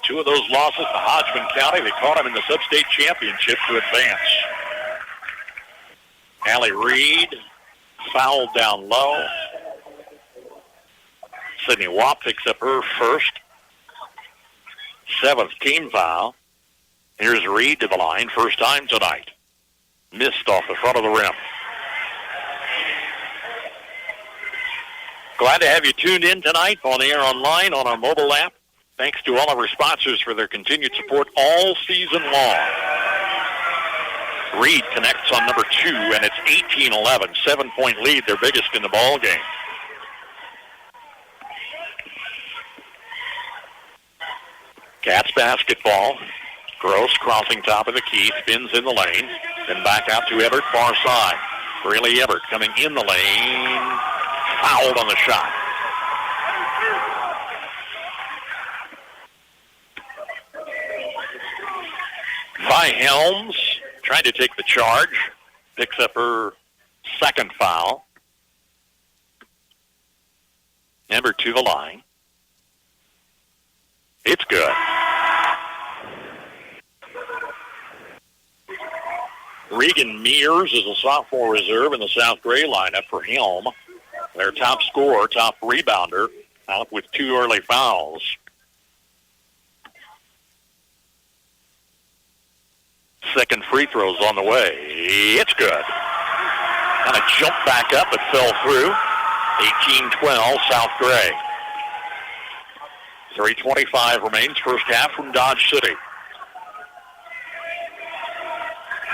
2 of those losses to Hodgman County. They caught them in the sub-state championship to advance. Allie Reed fouled down low. Sydney Watt picks up her first. 7th team foul. Here's Reed to the line, first time tonight. Missed off the front of the rim. Glad to have you tuned in tonight on the air online on our mobile app. Thanks to all of our sponsors for their continued support all season long. Reed connects on number 2, and it's 18-11. 7-point lead, their biggest in the ball game. Cats basketball. Gross crossing top of the key, spins in the lane, then back out to Everett, far side. Really Everett coming in the lane, fouled on the shot. Vi Helms trying to take the charge, picks up her second foul. Number to the line. It's good. Regan Mears is a sophomore reserve in the South Gray lineup for Helm. Their top scorer, top rebounder, out with 2 early fouls. Second free throw's on the way. It's good. Kind of jumped back up but fell through. 18-12, South Gray. 3:25 remains, first half from Dodge City.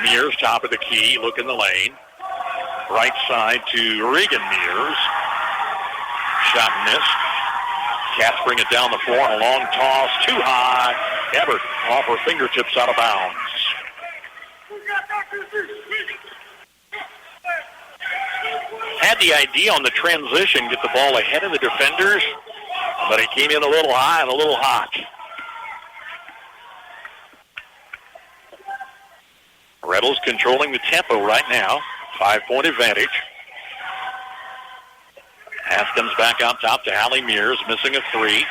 Mears, top of the key, look in the lane. Right side to Regan Mears. Shot missed. Cats bring it down the floor on a long toss, too high. Everett off her fingertips out of bounds. Had the idea on the transition, get the ball ahead of the defenders, but it came in a little high and a little hot. Rebels controlling the tempo right now. 5-point advantage. Pass comes back out top to Allie Mears, missing a 3.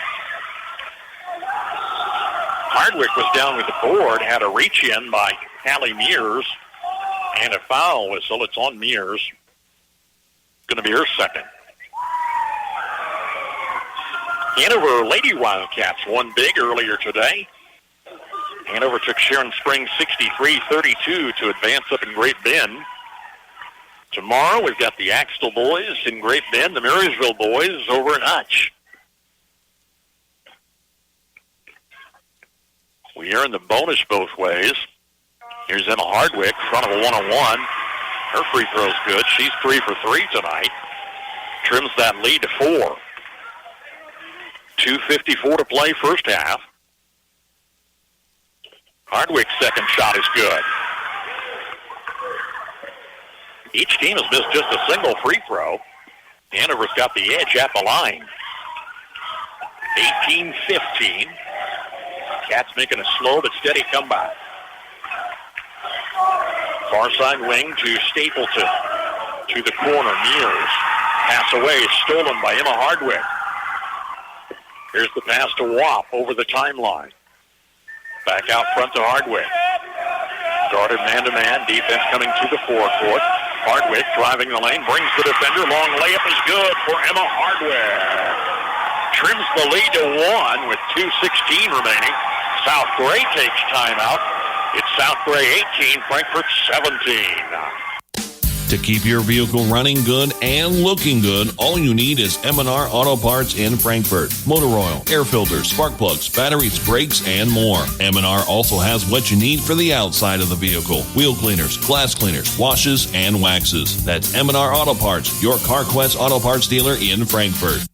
Hardwick was down with the board, had a reach in by Allie Mears, and a foul whistle. It's on Mears. Going to be her second. Hanover Lady Wildcats won big earlier today. Hanover took Sharon Springs 63-32 to advance up in Great Bend. Tomorrow we've got the Axtell boys in Great Bend, the Marysville boys over in Hutch. We earn the bonus both ways. Here's Emma Hardwick, front of a 1-on-1. Her free throw's good. She's 3 for 3 tonight. Trims that lead to 4. 2:54 to play first half. Hardwick's second shot is good. Each team has missed just a single free throw. Hanover's got the edge at the line. 18-15. Cats making a slow but steady comeback. Far side wing to Stapleton. To the corner, Mears. Pass away, stolen by Emma Hardwick. Here's the pass to Wap over the timeline. Back out front to Hardwick. Guarded man-to-man, defense coming to the forecourt. Hardwick driving the lane, brings the defender. Long layup is good for Emma Hardwick. Trims the lead to 1 with 2:16 remaining. South Gray takes timeout. It's South Gray 18, Frankfort 17. To keep your vehicle running good and looking good, all you need is M&R Auto Parts in Frankfort. Motor oil, air filters, spark plugs, batteries, brakes, and more. M&R also has what you need for the outside of the vehicle. Wheel cleaners, glass cleaners, washes, and waxes. That's M&R Auto Parts, your CarQuest Auto Parts dealer in Frankfort.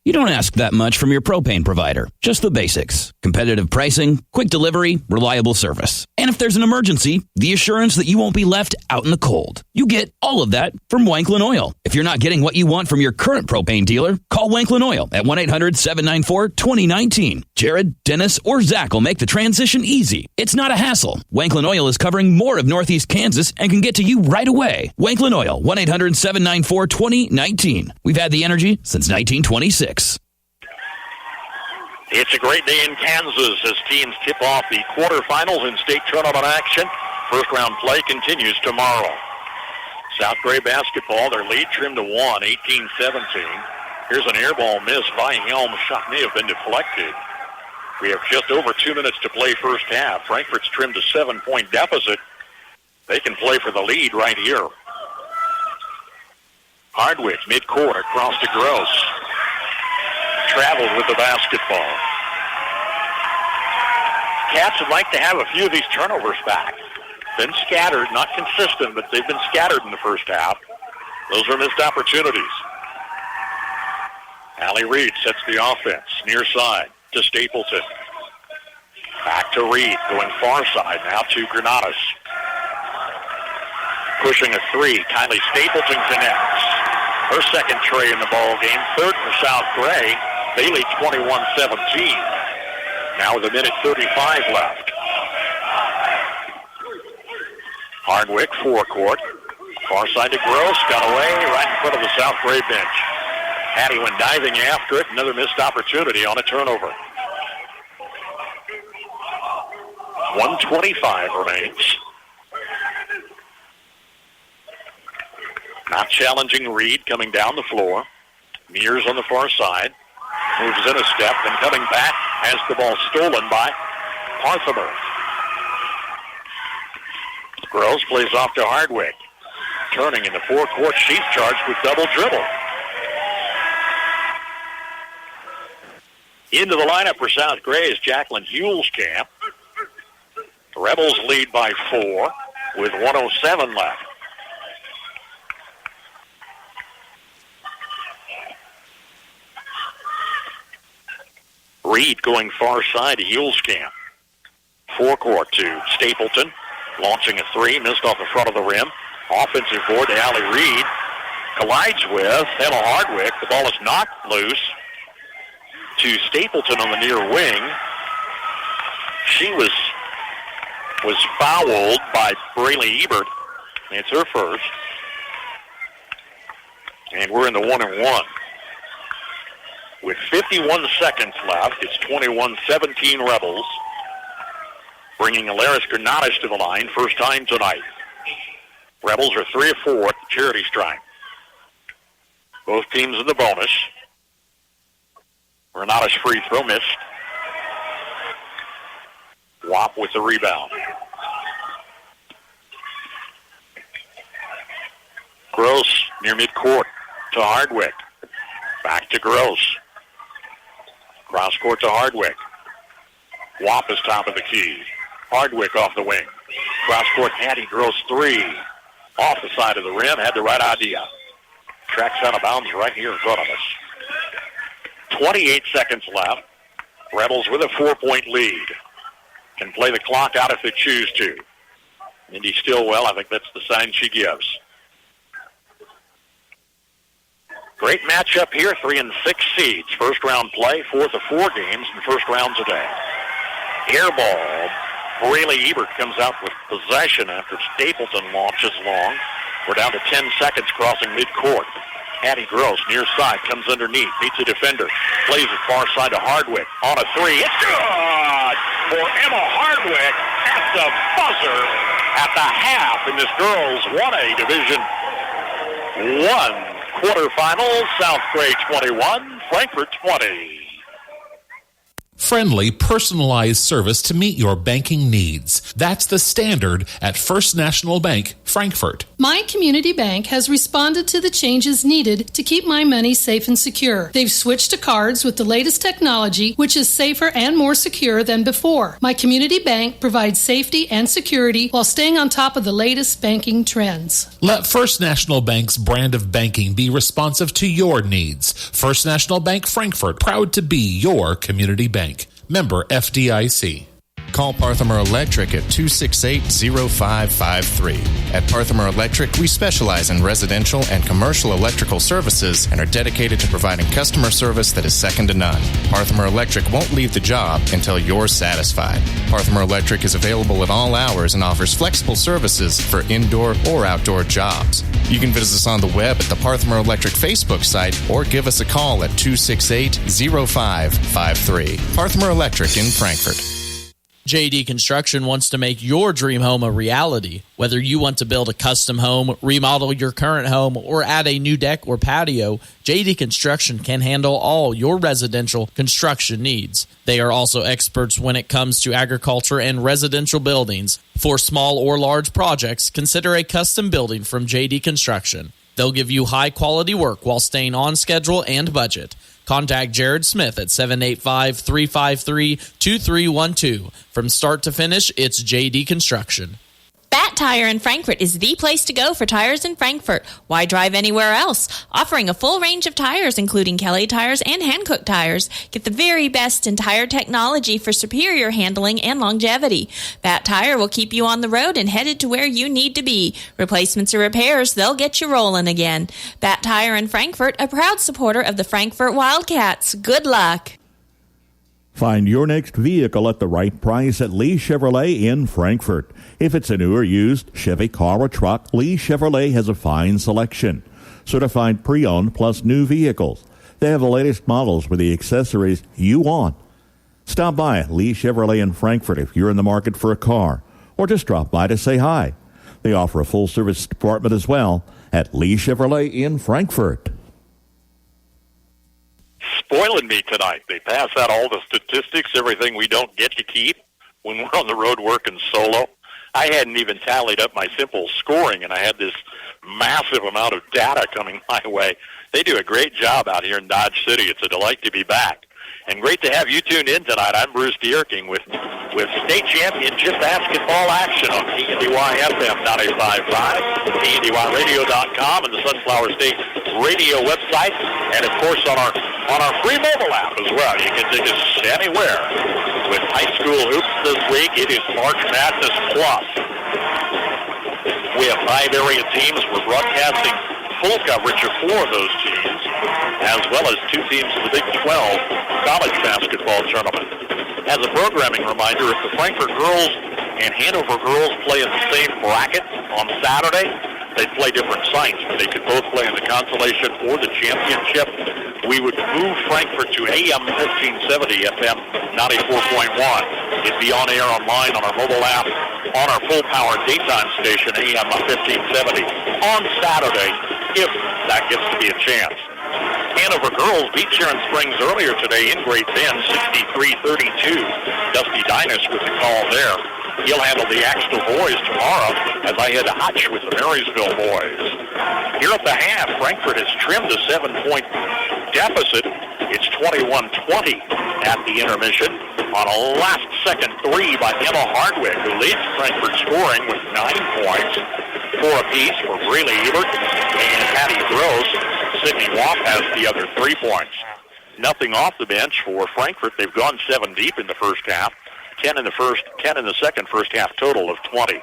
You don't ask that much from your propane provider. Just the basics. Competitive pricing, quick delivery, reliable service. And if there's an emergency, the assurance that you won't be left out in the cold. You get all of that from Wanklin Oil. If you're not getting what you want from your current propane dealer, call Wanklin Oil at 1-800-794-2019. Jared, Dennis, or Zach will make the transition easy. It's not a hassle. Wanklin Oil is covering more of Northeast Kansas and can get to you right away. Wanklin Oil, 1-800-794-2019. We've had the energy since 1926. It's a great day in Kansas as teams tip off the quarterfinals in state tournament action. First round play continues tomorrow. South Gray basketball, their lead trimmed to 1, 18-17. Here's an air ball missed by Helm. Shot may have been deflected. We have just over 2 minutes to play first half. Frankfort's trimmed a 7-point deficit. They can play for the lead right here. Hardwick, midcourt, across to Gross. Traveled with the basketball. Cats would like to have a few of these turnovers back. Been scattered, not consistent, but they've been scattered in the first half. Those are missed opportunities. Allie Reed sets the offense, near side to Stapleton. Back to Reed, going far side now to Granados. Pushing a three, Kylie Stapleton connects. Her second tray in the ball game, third for South Gray. They lead 21-17. Now with 1:35 left. Hardwick, forecourt. Far side to Gross, got away right in front of the South Gray bench. Hattie went diving after it. Another missed opportunity on a turnover. 1:25 remains. Not challenging Reed coming down the floor. Mears on the far side. Moves in a step, then coming back, has the ball stolen by Parthimer. Gross plays off to Hardwick. Turning in the forecourt, she's charged with double dribble. Into the lineup for South Gray is Jacqueline Hulskamp. The Rebels lead by 4 with 1:07 left. Reed going far side to Hulskamp. Forecourt to Stapleton. Launching a three, missed off the front of the rim. Offensive board to Allie Reed. Collides with Emma Hardwick. The ball is knocked loose to Stapleton on the near wing. She was fouled by Braylee Ebert. It's her first. And we're in the 1-and-1. With 51 seconds left, it's 21-17 Rebels. Bringing Alaris Granados to the line, first time tonight. Rebels are 3 of 4 at the charity stripe. Both teams in the bonus. Granados free throw missed. Wap with the rebound. Gross near midcourt to Hardwick. Back to Gross. Cross court to Hardwick. Wap is top of the key. Hardwick off the wing. Cross court, Hattie Gross three. Off the side of the rim, had the right idea. Tracks out of bounds right here in front of us. 28 seconds left. Rebels with a 4-point lead. Can play the clock out if they choose to. Mindy Stillwell, I think that's the sign she gives. Great matchup here, 3 and 6 seeds. First round play, 4th of 4 games in first round today. Air ball. Braylee Ebert comes out with possession after Stapleton launches long. We're down to 10 seconds crossing midcourt. Hattie Gross, near side, comes underneath, meets a defender. Plays it far side to Hardwick. On a three, it's good for Emma Hardwick at the buzzer at the half in this girls 1A Division 1 quarterfinals. South Gray 21, Frankfort 20. Friendly, personalized service to meet your banking needs. That's the standard at First National Bank, Frankfort. My community bank has responded to the changes needed to keep my money safe and secure. They've switched to cards with the latest technology, which is safer and more secure than before. My community bank provides safety and security while staying on top of the latest banking trends. Let First National Bank's brand of banking be responsive to your needs. First National Bank, Frankfort, proud to be your community bank. Member FDIC. Call Parthimer Electric at 268-0553. At Parthimer Electric, we specialize in residential and commercial electrical services and are dedicated to providing customer service that is second to none. Parthimer Electric won't leave the job until you're satisfied. Parthimer Electric is available at all hours and offers flexible services for indoor or outdoor jobs. You can visit us on the web at the Parthimer Electric Facebook site or give us a call at 268-0553. Parthimer Electric in Frankfort. JD Construction wants to make your dream home a reality. Whether you want to build a custom home, remodel your current home, or add a new deck or patio, JD Construction can handle all your residential construction needs. They are also experts when it comes to agriculture and residential buildings. For small or large projects, consider a custom building from JD Construction. They'll give you high-quality work while staying on schedule and budget. Contact Jared Smith at 785-353-2312. From start to finish, it's JD Construction. Bat Tire in Frankfort is the place to go for tires in Frankfort. Why drive anywhere else? Offering a full range of tires, including Kelly tires and Hankook tires. Get the very best in tire technology for superior handling and longevity. Bat Tire will keep you on the road and headed to where you need to be. Replacements or repairs, they'll get you rolling again. Bat Tire in Frankfort, a proud supporter of the Frankfort Wildcats. Good luck. Find your next vehicle at the right price at Lee Chevrolet in Frankfort. If it's a new or used Chevy car or truck, Lee Chevrolet has a fine selection. Certified pre-owned plus new vehicles. They have the latest models with the accessories you want. Stop by Lee Chevrolet in Frankfort if you're in the market for a car, or just drop by to say hi. They offer a full-service department as well at Lee Chevrolet in Frankfort. Spoiling me tonight. They pass out all the statistics, everything we don't get to keep when we're on the road working solo. I hadn't even tallied up my simple scoring, and I had this massive amount of data coming my way. They do a great job out here in Dodge City. It's a delight to be back. And great to have you tuned in tonight. I'm Bruce Dierking with state championship basketball action on KNDY FM 95.5, KNDYradio.com, and the Sunflower State radio website, and of course on our free mobile app as well. You can take us anywhere. With high school hoops this week, it is March Madness Plus. We have 5 area teams. We're broadcasting full coverage of 4 of those teams, as well as 2 teams of the Big 12 college basketball tournament. As a programming reminder, if the Frankfort girls and Hanover girls play in the same bracket on Saturday, they play different sites, but they could both play in the consolation or the championship. We would move Frankfort to AM 1570 FM 94.1. It'd be on air online on our mobile app, on our full-power daytime station, AM 1570, on Saturday, if that gets to be a chance. Hanover girls beat Sharon Springs earlier today in grade 10, 63-32. Dusty Dinas with the call there. He'll handle the Axtell boys tomorrow as I head to Hutch with the Marysville boys. Here at the half, Frankfort has trimmed a 7-point deficit. It's 21-20 at the intermission on a last-second 3 by Emma Hardwick, who leads Frankfort scoring with 9 points, 4 apiece for Braylee Ebert and Patty Gross. Sydney Watt has the other 3 points. Nothing off the bench for Frankfort. They've gone 7 deep in the first half. 10 in the second, first half total of 20.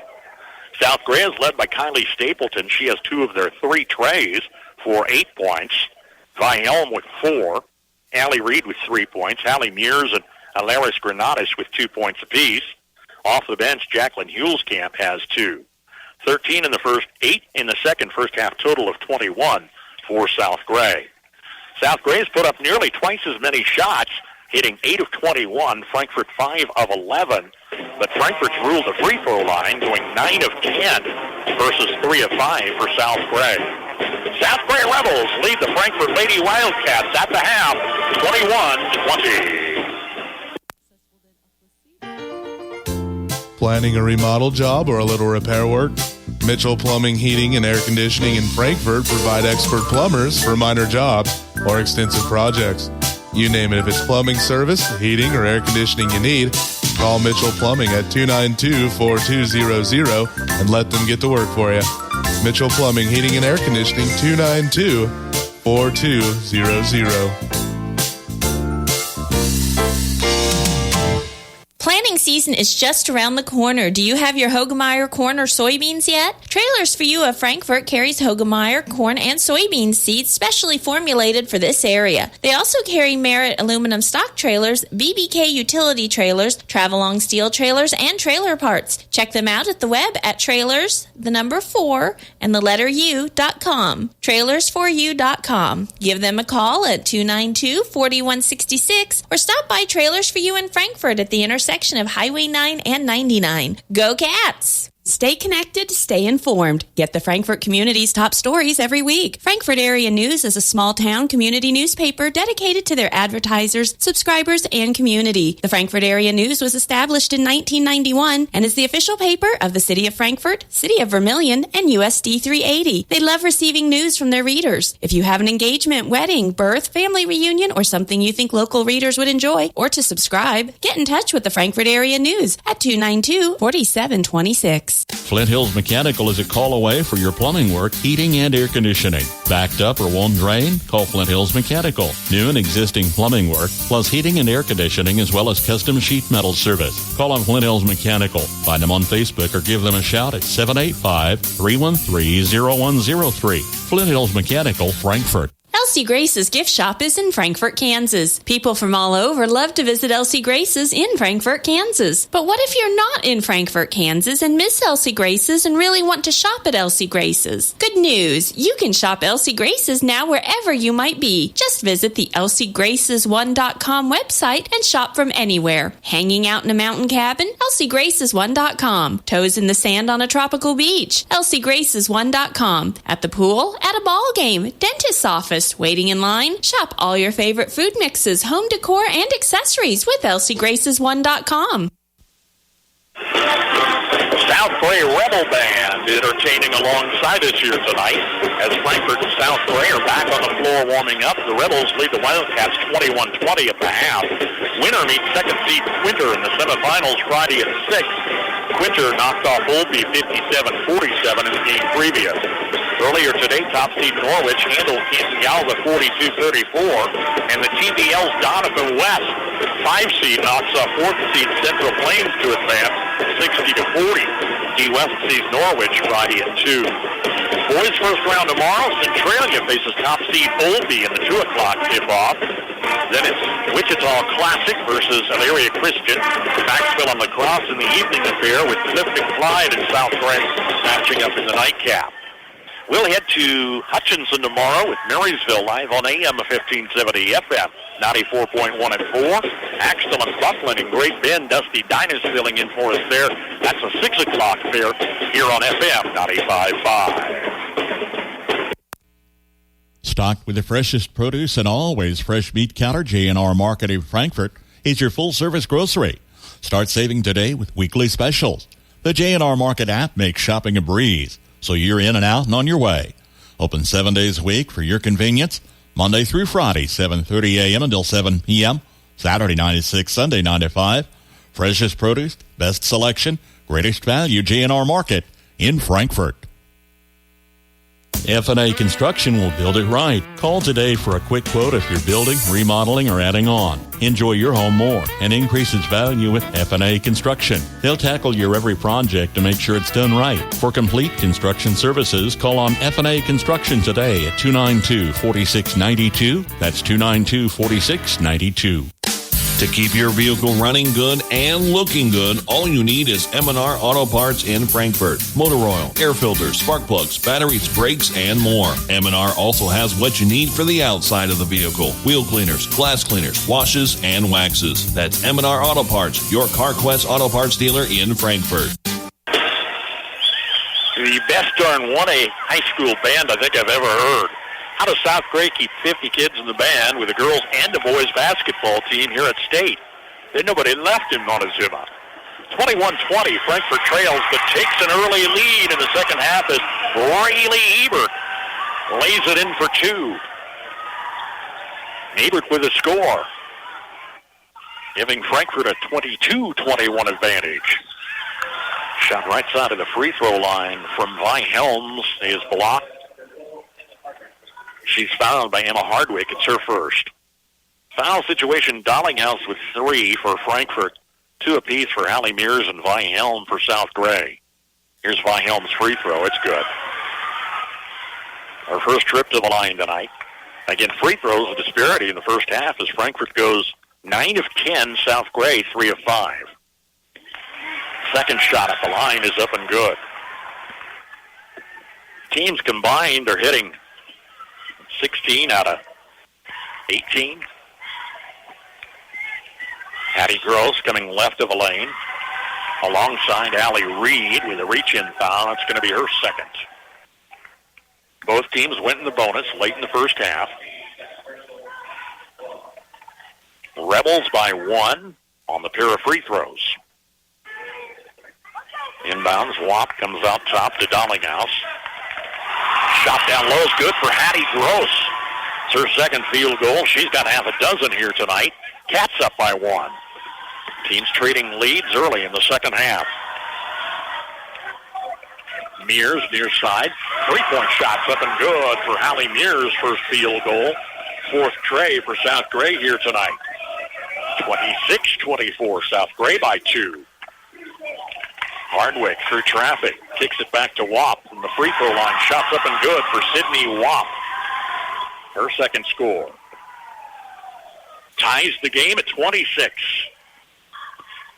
South Gray is led by Kylie Stapleton. She has 2 of their 3 trays for 8 points. Vi Helm with 4. Allie Reed with 3 points. Hallie Mears and Alaris Granatis with 2 points apiece. Off the bench, Jacqueline Hulskamp has 2. 13 in the first, 8 in the second, first half total of 21 for South Gray. South Gray has put up nearly twice as many shots, hitting 8 of 21, Frankfort 5 of 11. But Frankfort's ruled the free throw line, going 9 of 10 versus 3 of 5 for South Gray. South Gray Rebels lead the Frankfort Lady Wildcats at the half, 21-20. Planning a remodel job or a little repair work? Mitchell Plumbing, Heating, and Air Conditioning in Frankfort provide expert plumbers for minor jobs or extensive projects. You name it. If it's plumbing service, heating, or air conditioning you need, call Mitchell Plumbing at 292-4200 and let them get to work for you. Mitchell Plumbing, Heating, and Air Conditioning, 292-4200. Planting season is just around the corner. Do you have your Hogemeyer corn or soybeans yet? Trailers for You of Frankfort carries Hogemeyer corn and soybean seeds specially formulated for this area. They also carry Merit aluminum stock trailers, BBK utility trailers, Travelong steel trailers, and trailer parts. Check them out at the web at trailers4u.com. Trailers4u.com. Give them a call at 292-4166 or stop by Trailers for You in Frankfort at the intersection of Highway 9 and 99. Go Cats! Stay connected, stay informed. Get the Frankfort community's top stories every week. Frankfort Area News is a small-town community newspaper dedicated to their advertisers, subscribers, and community. The Frankfort Area News was established in 1991 and is the official paper of the City of Frankfort, City of Vermilion, and USD 380. They love receiving news from their readers. If you have an engagement, wedding, birth, family reunion, or something you think local readers would enjoy, or to subscribe, get in touch with the Frankfort Area News at 292-4726. Flint Hills Mechanical is a call away for your plumbing work, heating, and air conditioning. Backed up or won't drain? Call Flint Hills Mechanical. New and existing plumbing work, plus heating and air conditioning, as well as custom sheet metal service. Call on Flint Hills Mechanical. Find them on Facebook or give them a shout at 785-313-0103. Flint Hills Mechanical, Frankfort. Elsie Grace's gift shop is in Frankfort, Kansas. People from all over love to visit Elsie Grace's in Frankfort, Kansas. But what if you're not in Frankfort, Kansas and miss Elsie Grace's and really want to shop at Elsie Grace's? Good news! You can shop Elsie Grace's now wherever you might be. Just visit the elsiegraces1.com website and shop from anywhere. Hanging out in a mountain cabin? elsiegraces1.com. Toes in the sand on a tropical beach? elsiegraces1.com. At the pool? At a ball game? Dentist's office? Waiting in line? Shop all your favorite food mixes, home decor, and accessories with elsiegraces1.com. South Gray Rebel Band entertaining alongside us here tonight as Frankfort and South Gray are back on the floor warming up. The Rebels lead the Wildcats 21-20 at the half. Winner meets second seed Quinter in the semifinals Friday at 6. Quinter knocked off Oldby 57-47 in the game previous. Earlier today, top seed Norwich handled Canton Galva 42-34, and the TBL's Donovan West, 5 seed, knocks off 4th seed Central Plains to advance 60-40. Key West sees Norwich Friday at 2. Boys first round tomorrow, Centralia faces top seed Oldby in the 2 o'clock tip-off. Then it's Wichita Classic versus Elyria Christian. Maxville and La Crosse in the evening affair with Clifton Clyde and South Gray matching up in the nightcap. We'll head to Hutchinson tomorrow with Marysville live on AM 1570 FM 94.1 at 4. Axtell and Buckland in Great Bend. Dusty Dinas filling in for us there. That's a 6 o'clock fair here on FM 95.5. Stocked with the freshest produce and always fresh meat counter, J&R Market in Frankfort is your full-service grocery. Start saving today with weekly specials. The J&R Market app makes shopping a breeze, so you're in and out and on your way. Open 7 days a week for your convenience, Monday through Friday, 7:30 a.m. until 7 p.m., Saturday 9 to 6, Sunday 9 to 5. Freshest produce, best selection, greatest value, J&R Market in Frankfort. F&A Construction will build it right. Call today for a quick quote if you're building, remodeling, or adding on. Enjoy your home more and increase its value with F&A Construction. They'll tackle your every project to make sure it's done right. For complete construction services, call on F&A Construction today at 292-4692. That's 292-4692. To keep your vehicle running good and looking good, all you need is M&R Auto Parts in Frankfort. Motor oil, air filters, spark plugs, batteries, brakes, and more. M&R also has what you need for the outside of the vehicle. Wheel cleaners, glass cleaners, washes, and waxes. That's M&R Auto Parts, your CarQuest Auto Parts dealer in Frankfort. The best darn 1A high school band I think I've ever heard. How does South Gray keep 50 kids in the band with a girls and a boys basketball team here at State? There's nobody left in Montezuma. 21-20, Frankfort trails, but takes an early lead in the second half as Rayleigh Ebert lays it in for two. Ebert with a score, giving Frankfort a 22-21 advantage. Shot right side of the free throw line from Vi Helms is blocked. She's fouled by Emma Hardwick. It's her first. Foul situation, Dollinghouse with 3 for Frankfort. 2 apiece for Hallie Mears and Vi Helm for South Gray. Here's Vi Helm's free throw. It's good. Her first trip to the line tonight. Again, free throws, a disparity in the first half as Frankfort goes 9 of 10, South Gray 3 of 5. Second shot at the line is up and good. Teams combined are hitting 16 out of 18. Hattie Gross coming left of the lane alongside Allie Reed with a reach-in foul. That's going to be her second. Both teams went in the bonus late in the first half. Rebels by 1 on the pair of free throws. Inbounds, Wap comes out top to Dollinghouse. Shot down low is good for Hattie Gross. It's her second field goal. She's got half a dozen here tonight. Cats up by 1. Teams trading leads early in the second half. Mears near side. 3-point shots up and good for Hallie Mears' first field goal. Fourth tray for South Gray here tonight. 26-24, South Gray by 2. Hardwick through traffic. Kicks it back to Wap from the free throw line. Shots up and good for Sydney Wap. Her second score. Ties the game at 26.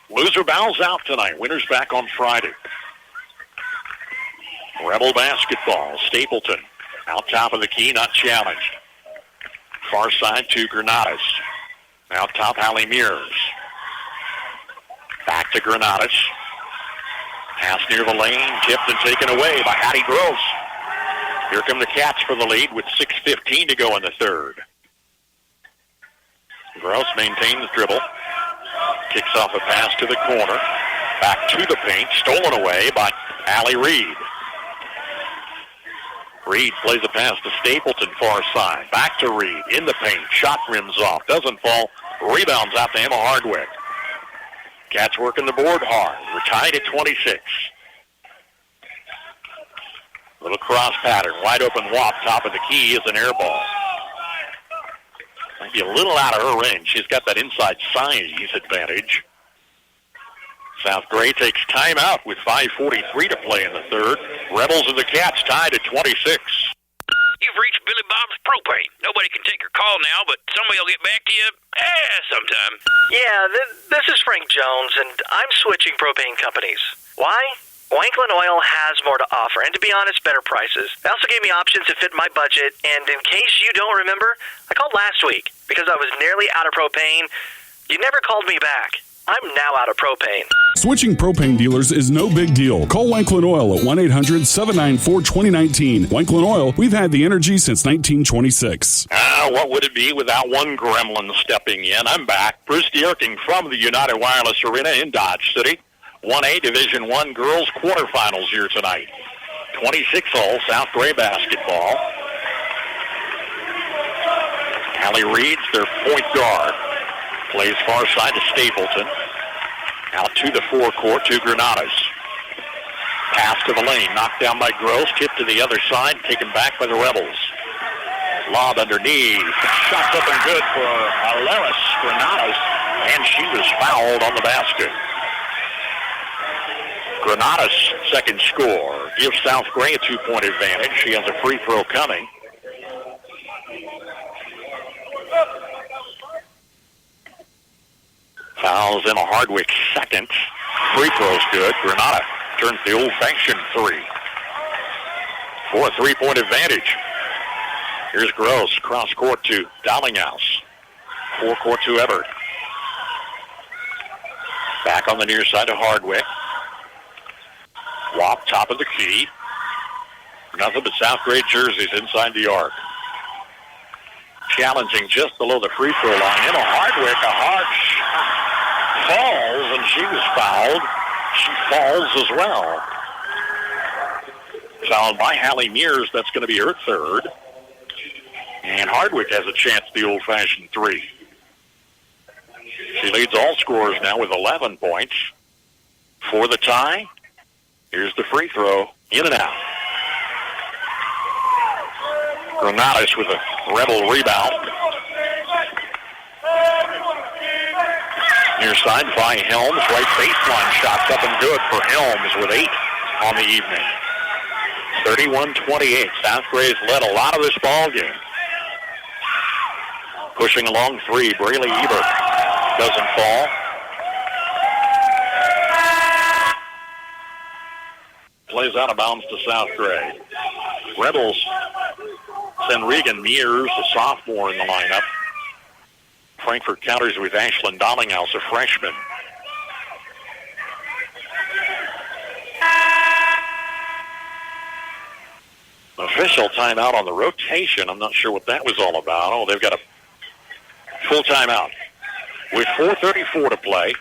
Loser bows out tonight. Winners back on Friday. Rebel basketball. Stapleton out top of the key, not challenged. Far side to Granadas. Out top, Hallie Mears. Back to Granadas. Pass near the lane, tipped and taken away by Hattie Gross. Here come the Cats for the lead with 6:15 to go in the third. Gross maintains dribble. Kicks off a pass to the corner. Back to the paint, stolen away by Allie Reed. Reed plays a pass to Stapleton, far side. Back to Reed, in the paint. Shot rims off, doesn't fall. Rebounds out to Emma Hardwick. Cats working the board hard. We're tied at 26. Little cross pattern. Wide open Wap. Top of the key is an air ball. Might be a little out of her range. She's got that inside size advantage. South Gray takes timeout with 5:43 to play in the third. Rebels and the Cats tied at 26. You've reached Billy Bob's Propane. Nobody can take your call now, but somebody will get back to you sometime. Yeah, this is Frank Jones, and I'm switching propane companies. Why? Wanklin Oil has more to offer, and to be honest, better prices. They also gave me options that fit my budget, and in case you don't remember, I called last week because I was nearly out of propane. You never called me back. I'm now out of propane. Switching propane dealers is no big deal. Call Wanklin Oil at 1-800-794-2019. Wanklin Oil, we've had the energy since 1926. What would it be without one gremlin stepping in? I'm back. Bruce Dierking from the United Wireless Arena in Dodge City. 1A Division I Girls Quarterfinals here tonight. 26-hole South Gray basketball. Allie Reed's their point guard. Plays far side to Stapleton. Out to the forecourt to Granadas. Pass to the lane. Knocked down by Gross. Tip to the other side. Taken back by the Rebels. Lob underneath. Shots up and good for Alaris Granadas. And she was fouled on the basket. Granadas' second score gives South Gray a 2-point advantage. She has a free throw coming. Fouls Emma Hardwick second. Free throw's good. Granada turns the old-fashioned 3. For a 3-point advantage. Here's Gross. Cross court to Dollinghouse. Forecourt to Everett. Back on the near side to Hardwick. Wap, top of the key. Nothing but South Gray jerseys inside the arc. Challenging just below the free throw line. Emma Hardwick, a hard shot. Falls, and she was fouled. She falls as well. Fouled by Hallie Mears. That's going to be her third. And Hardwick has a chance at the old-fashioned three. She leads all scorers now with 11 points. For the tie, here's the free throw. In and out. Granados with a Rebel rebound. Near side by Helms. Right baseline shots up and good for Helms with 8 on the evening. 31-28. South Gray's led a lot of this ball game. Pushing along three. Braley Ebert doesn't fall. Plays out of bounds to South Gray. Rebels send Regan Mears, a sophomore, in the lineup. Frankfort counters with Ashlyn Dollinghouse, a freshman. Official timeout on the rotation. I'm not sure what that was all about. Oh, they've got a full timeout. With 4:34 to play,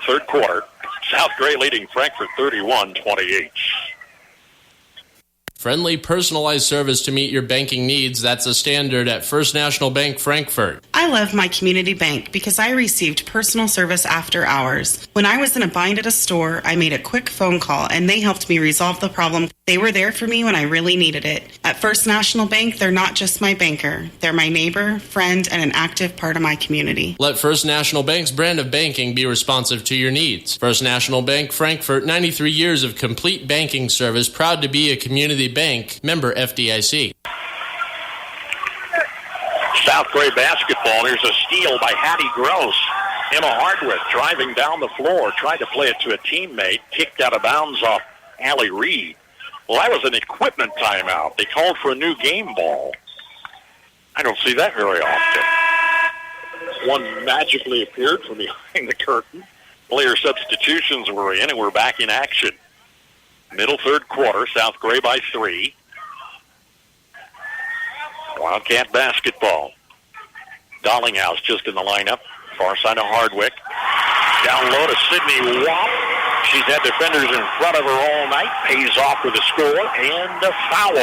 third quarter, South Gray leading Frankfort 31-28. Friendly, personalized service to meet your banking needs. That's a standard at First National Bank Frankfort. I love my community bank because I received personal service after hours. When I was in a bind at a store, I made a quick phone call and they helped me resolve the problem. They were there for me when I really needed it. At First National Bank, they're not just my banker. They're my neighbor, friend, and an active part of my community. Let First National Bank's brand of banking be responsive to your needs. First National Bank Frankfort, 93 years of complete banking service, proud to be a community bank, member FDIC. South Gray basketball. Here's a steal by Hattie Gross. Emma Hardwick driving down the floor, tried to play it to a teammate, kicked out of bounds off Allie Reed. Well, that was an equipment timeout. They called for a new game ball. I don't see that very often. One magically appeared from behind the curtain. Player substitutions were in, and we're back in action. Middle third quarter, South Gray by 3. Wildcat basketball. Dollinghouse just in the lineup. Far side of Hardwick. Down low to Sydney Watt. She's had defenders in front of her all night. Pays off with a score and a foul.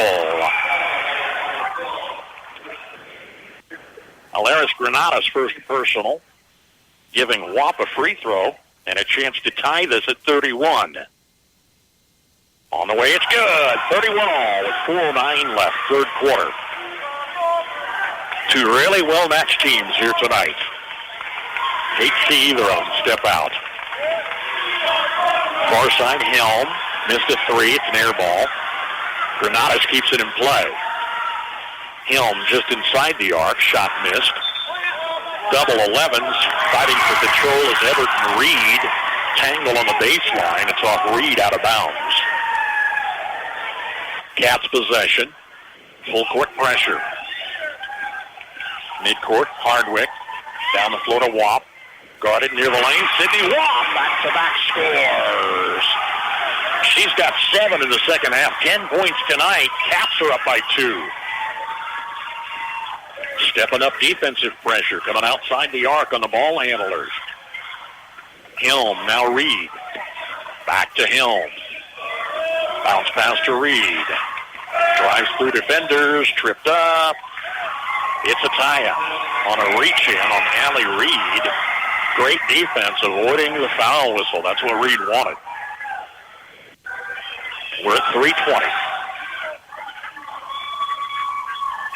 Alaris Granados first personal, giving Watt a free throw and a chance to tie this at 31. On the way, it's good. 31 all with 4:09 left, third quarter. Two really well-matched teams here tonight. Hate to see either of them step out. Far side, Helm missed a three. It's an air ball. Granados keeps it in play. Helm just inside the arc. Shot missed. Double 11s fighting for control as Everton Reed tangle on the baseline. It's off Reed out of bounds. Cats possession. Full court pressure. Midcourt, Hardwick. Down the floor to Wap. Guarded near the lane. Sydney Wap, back-to-back scores. She's got 7 in the second half. 10 points tonight. Caps are up by 2. Stepping up defensive pressure. Coming outside the arc on the ball handlers. Helm, now Reed. Back to Helm. Bounce pass to Reed. Drives through defenders. Tripped up. It's a tie-up on a reach-in on Allie Reed. Great defense, avoiding the foul whistle. That's what Reed wanted. We're at 3:20.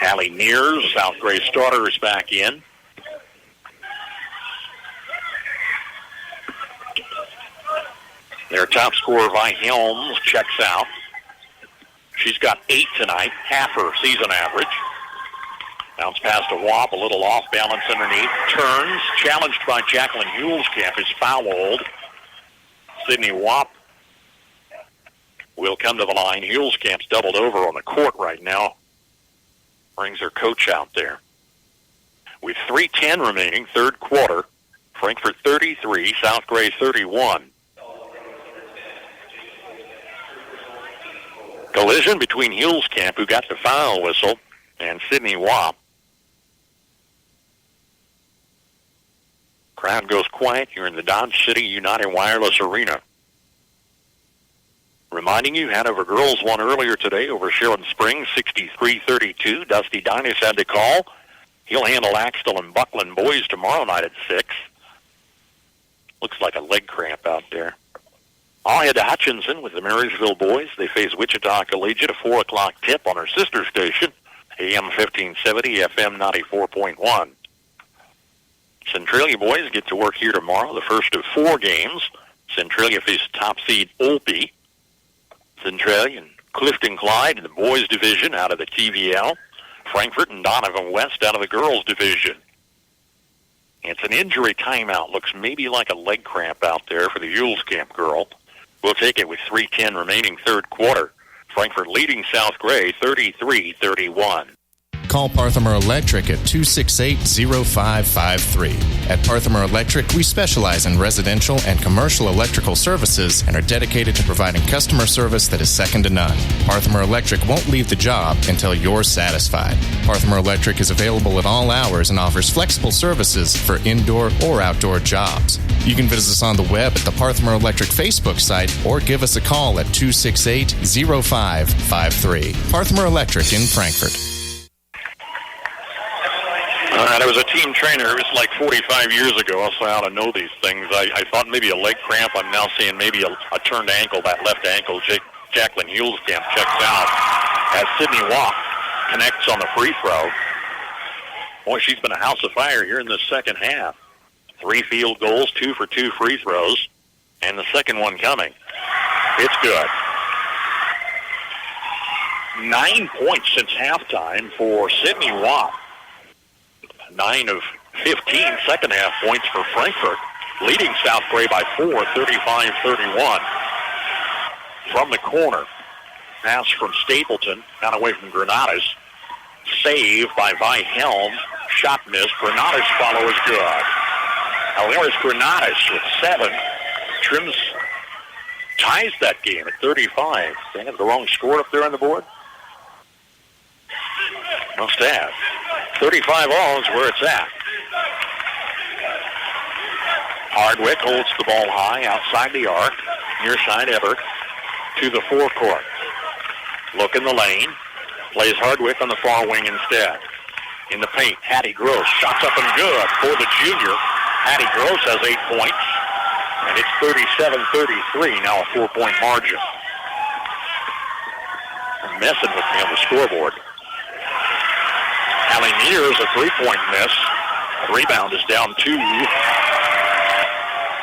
Allie Mears, South Gray starter, is back in. Their top scorer, Vi Helms, checks out. She's got 8 tonight, half her season average. Bounce pass to Wap, a little off balance underneath. Turns, challenged by Jacqueline Hulskamp, is fouled. Sydney Wap will come to the line. Hulskamp's doubled over on the court right now. Brings her coach out there. With 3:10 remaining, third quarter. Frankfort 33, South Gray 31. Collision between Hulskamp, who got the foul whistle, and Sydney Wap. Crowd goes quiet here in the Dodge City United Wireless Arena. Reminding you, Hanover girls won earlier today over Sharon Springs, 63-32. Dusty Dinas had to call. He'll handle Axtell and Buckland boys tomorrow night at 6. Looks like a leg cramp out there. I'll head to Hutchinson with the Marysville boys. They face Wichita Collegiate, a 4 o'clock tip on our sister station, AM 1570, FM 94.1. Centralia boys get to work here tomorrow, the first of 4 games. Centralia faces top seed Olpe. Centralia and Clifton Clyde in the boys division out of the TVL. Frankfort and Donovan West out of the girls division. It's an injury timeout. Looks maybe like a leg cramp out there for the Yules Camp girl. We'll take it with 3:10 remaining third quarter. Frankfort leading South Gray 33-31. Call Parthimer Electric at 268-0553. At Parthimer Electric, we specialize in residential and commercial electrical services and are dedicated to providing customer service that is second to none. Parthimer Electric won't leave the job until you're satisfied. Parthimer Electric is available at all hours and offers flexible services for indoor or outdoor jobs. You can visit us on the web at the Parthimer Electric Facebook site or give us a call at 268-0553. Parthimer Electric in Frankfort. I was a team trainer. It was like 45 years ago, so I ought to know these things. I thought maybe a leg cramp. I'm now seeing maybe a turned ankle, that left ankle. Jacqueline Hulskamp checks out as Sydney Watt connects on the free throw. Boy, she's been a house of fire here in the second half. 3 field goals, 2 for 2 free throws, and the second one coming. It's good. 9 points since halftime for Sydney Watt. 9 of 15 second-half points for Frankfort, leading South Gray by 4, 35-31. From the corner, pass from Stapleton, down away from Granadas. Save by Vi Helm, shot missed. Granadas follow is good. Now there's Granadas with 7. Trims ties that game at 35. They have the wrong score up there on the board? Must have. 35 all is where it's at. Hardwick holds the ball high outside the arc, near side Everett, to the forecourt. Look in the lane. Plays Hardwick on the far wing instead. In the paint, Hattie Gross. Shots up and good for the junior. Hattie Gross has 8 points, and it's 37-33, now a 4-point margin. They're messing with me on the scoreboard. Allie Mears, a 3-point miss. Rebound is down to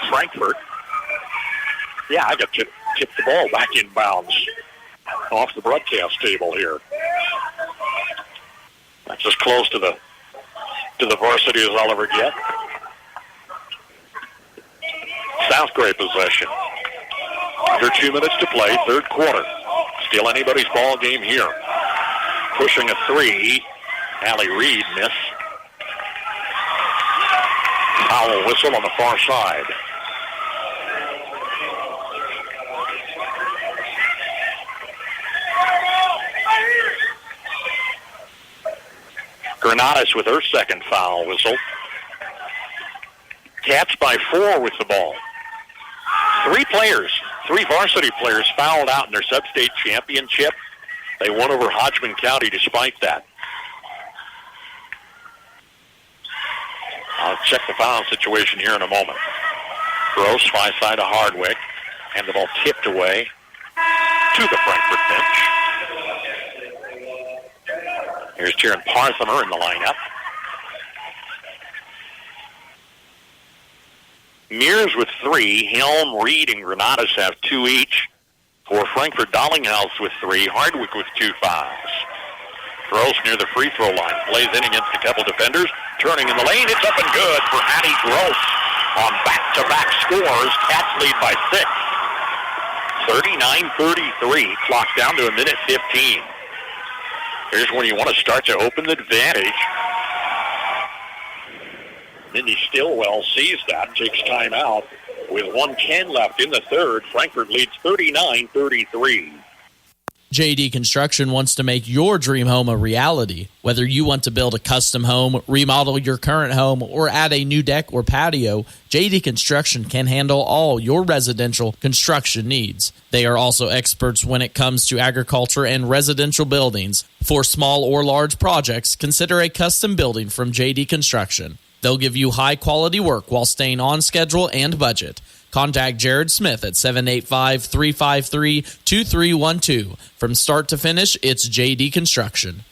Frankfort. Yeah, I got to tip the ball back in bounds off the broadcast table here. That's as close to the varsity as I'll ever get. South Gray possession. Under 2 minutes to play, third quarter. Still anybody's ball game here. Pushing a 3. Allie Reed miss. Foul whistle on the far side. Granadas with her second foul whistle. Cats by 4 with the ball. 3 varsity players fouled out in their sub-state championship. They won over Hodgman County despite that. I'll check the foul situation here in a moment. Gross, far side of Hardwick, and the ball tipped away to the Frankfort bench. Here's Taryn Parthimer in the lineup. Mears with 3. Helm, Reed, and Granadas have 2 each. For Frankfort, Dollinghouse with 3. Hardwick with 2 fouls. Gross near the free throw line. Plays in against a couple defenders. Turning in the lane. It's up and good for Hattie Gross on back-to-back scores. Cats lead by 6. 39-33. Clock down to 1:15. Here's when you want to start to open the advantage. Mindy Stillwell sees that, takes time out. With 1:10 left in the third, Frankfort leads 39-33. JD Construction wants to make your dream home a reality. Whether you want to build a custom home, remodel your current home, or add a new deck or patio, JD Construction can handle all your residential construction needs. They are also experts when it comes to agriculture and residential buildings. For small or large projects, consider a custom building from JD Construction. They'll give you high-quality work while staying on schedule and budget. Contact Jared Smith at 785-353-2312. From start to finish, it's JD Construction.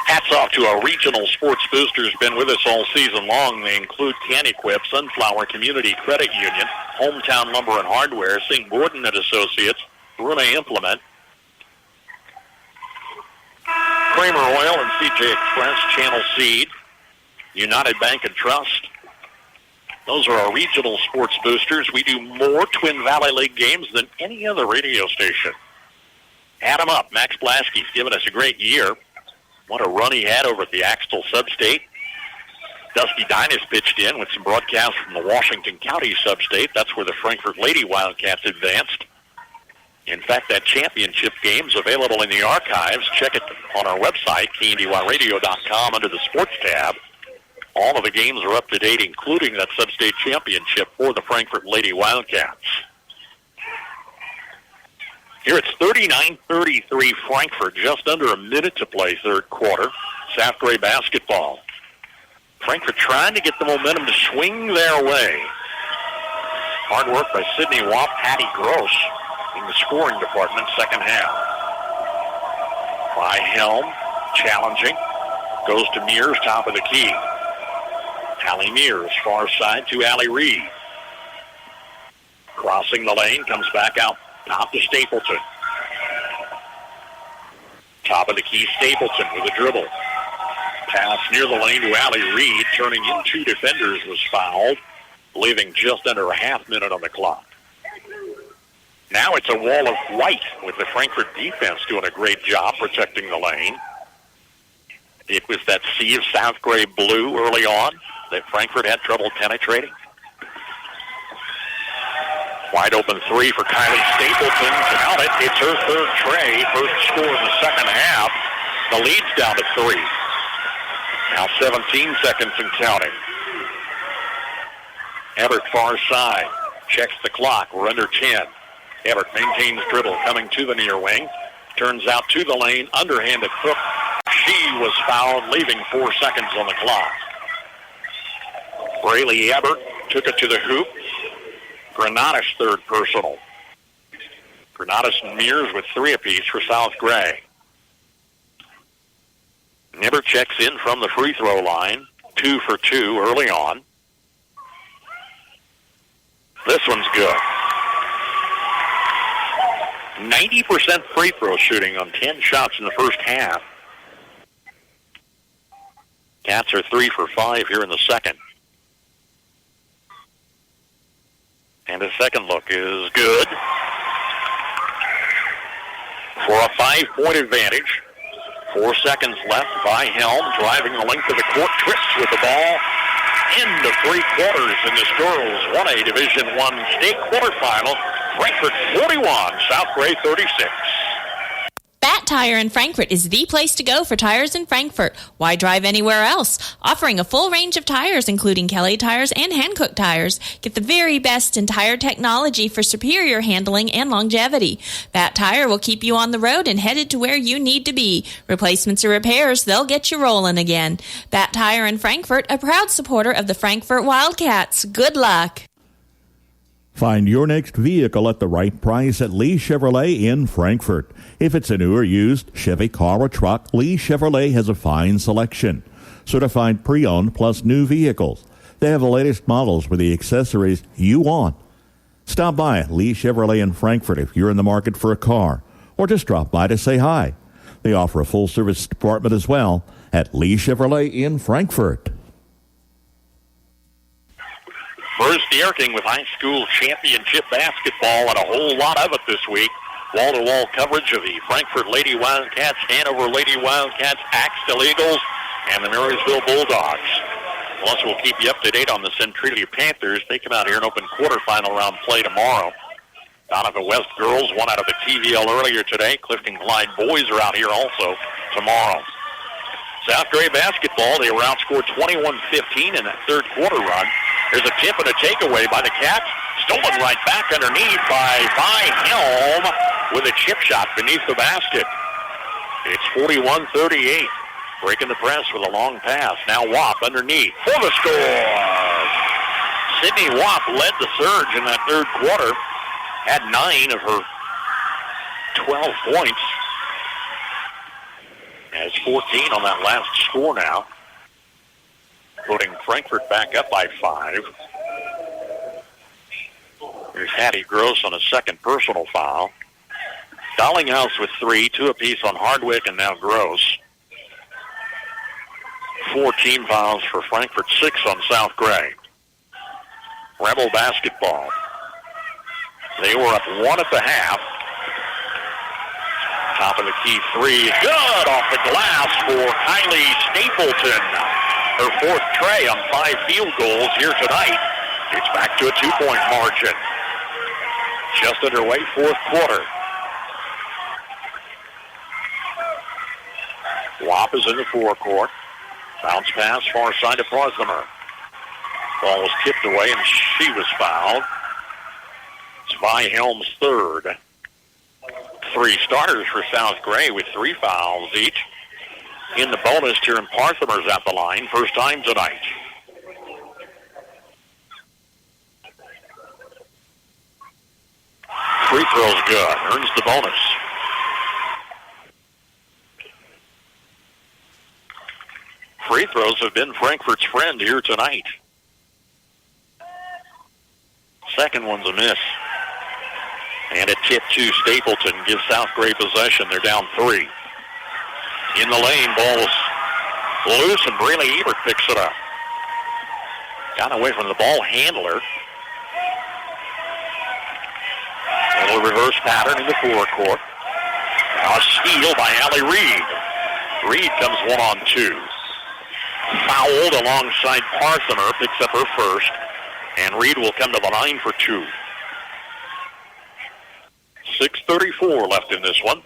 Hats off to our regional sports boosters, been with us all season long. They include CanEquip, Sunflower Community Credit Union, Hometown Lumber and Hardware, St. Gordon and Associates, Bruna Implement, Kramer Oil and CJ Express, Channel Seed, United Bank and Trust. Those are our regional sports boosters. We do more Twin Valley League games than any other radio station. Add them up. Max Blasky's given us a great year. What a run he had over at the Axtell Substate. Dusty Dynas pitched in with some broadcasts from the Washington County Substate. That's where the Frankfort Lady Wildcats advanced. In fact, that championship game's available in the archives. Check it on our website, KNDYradio.com, under the Sports tab. All of the games are up to date, including that Substate championship for the Frankfort Lady Wildcats. Here it's 39-33 Frankfort, just under a minute to play third quarter. South Gray basketball. Frankfort trying to get the momentum to swing their way. Hard work by Sidney Watt, Patty Gross in the scoring department, second half. By Helm, challenging, goes to Mears, top of the key. Allie Mears, far side to Allie Reed. Crossing the lane, comes back out top to Stapleton. Top of the key, Stapleton with a dribble. Pass near the lane to Allie Reed, turning in two defenders, was fouled, leaving just under a half minute on the clock. Now it's a wall of white with the Frankfort defense doing a great job protecting the lane. It was that sea of South Gray blue early on that Frankfort had trouble penetrating. Wide open three for Kylie Stapleton. Count it. It's her third tray. First score in the second half. The lead's down to 3. Now 17 seconds and counting. Everett far side. Checks the clock. We're under 10. Everett maintains dribble coming to the near wing. Turns out to the lane. Underhanded hook. She was fouled, leaving 4 seconds on the clock. Braylee Everett took it to the hoop. Granatus third personal. Granatus and Mears with 3 apiece for South Gray. Nibber checks in from the free throw line. 2 for 2 early on. This one's good. 90% free throw shooting on 10 shots in the first half. Cats are 3 for 5 here in the second. And a second look is good. For a 5-point advantage. 4 seconds left by Helm, driving the length of the court, twists with the ball. End of 3 quarters in this girls 1A Division I state quarterfinal. Frankfort 41, South Gray 36. Bat Tire in Frankfort is the place to go for tires in Frankfort. Why drive anywhere else? Offering a full range of tires, including Kelly tires and Hankook tires. Get the very best in tire technology for superior handling and longevity. Bat Tire will keep you on the road and headed to where you need to be. Replacements or repairs, they'll get you rolling again. Bat Tire in Frankfort, a proud supporter of the Frankfort Wildcats. Good luck. Find your next vehicle at the right price at Lee Chevrolet in Frankfort. If it's a new or used Chevy car or truck, Lee Chevrolet has a fine selection. Certified pre-owned plus new vehicles. They have the latest models with the accessories you want. Stop by Lee Chevrolet in Frankfort if you're in the market for a car, or just drop by to say hi. They offer a full-service department as well at Lee Chevrolet in Frankfort. Bruce Dierking with high school championship basketball and a whole lot of it this week. Wall-to-wall coverage of the Frankfort Lady Wildcats, Hanover Lady Wildcats, Axtell Eagles, and the Marysville Bulldogs. Plus, we'll keep you up to date on the Centralia Panthers. They come out here and open quarterfinal round play tomorrow. Donovan West girls won out of the TVL earlier today. Clifton Clyde boys are out here also tomorrow. South Gray basketball, they were outscored 21-15 in that third quarter run. There's a tip and a takeaway by the Cats. Stolen right back underneath by Helm with a chip shot beneath the basket. It's 41-38. Breaking the press with a long pass. Now Wap underneath for the score. Sydney Wap led the surge in that third quarter. Had 9 of her 12 points. Has 14 on that last score now. Putting Frankfort back up by 5. Here's Hattie Gross on a second personal foul. Dollinghouse with 3, 2 apiece on Hardwick and now Gross. 4 team fouls for Frankfort, 6 on South Gray. Rebel basketball. They were up 1 at the half. Top of the key 3. Good off the glass for Kylie Stapleton. Her 4th tray on 5 field goals here tonight. It's back to a 2-point margin. Just underway, 4th quarter. Wap is in the forecourt. Bounce pass, far side to Prosmer. Ball was tipped away and she was fouled. It's by Helm's 3rd. 3 starters for South Gray with 3 fouls each. In the bonus, Tieran Parthimer's at the line. First time tonight. Free throw's good. Earns the bonus. Free throws have been Frankfort's friend here tonight. Second one's a miss. And a tip to Stapleton gives South Gray possession. They're down 3. In the lane, ball's loose, and Braley Ebert picks it up. Got away from the ball handler. A little reverse pattern in the forecourt. Now a steal by Allie Reed. Reed comes 1-on-2. Fouled alongside Parthimer, picks up her first, and Reed will come to the line for 2. 6:34 left in this one.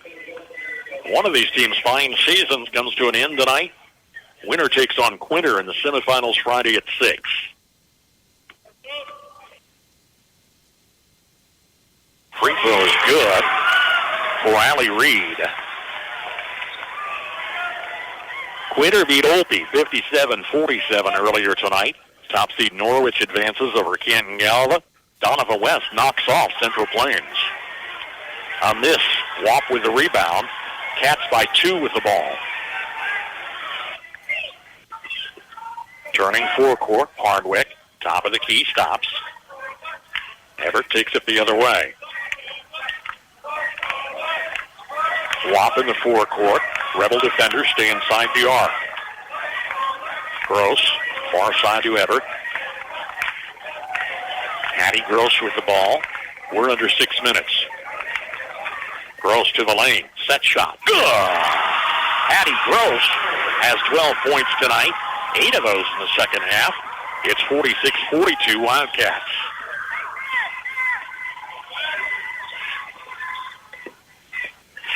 One of these teams' fine seasons comes to an end tonight. Winner takes on Quinter in the semifinals Friday at 6. Free throw is good for Allie Reed. Quinter beat Olpe 57-47 earlier tonight. Top seed Norwich advances over Canton Galva. Donovan West knocks off Central Plains. On this, Wap with the rebound. Cats by 2 with the ball. Turning forecourt, Hardwick. Top of the key, stops. Everett takes it the other way. Wap in the forecourt. Rebel defenders stay inside the arc. Gross, far side to Everett. Hattie Gross with the ball. We're under 6 minutes. Gross to the lane. Set shot. Good! Hattie Gross has 12 points tonight. 8 of those in the second half. It's 46-42 Wildcats.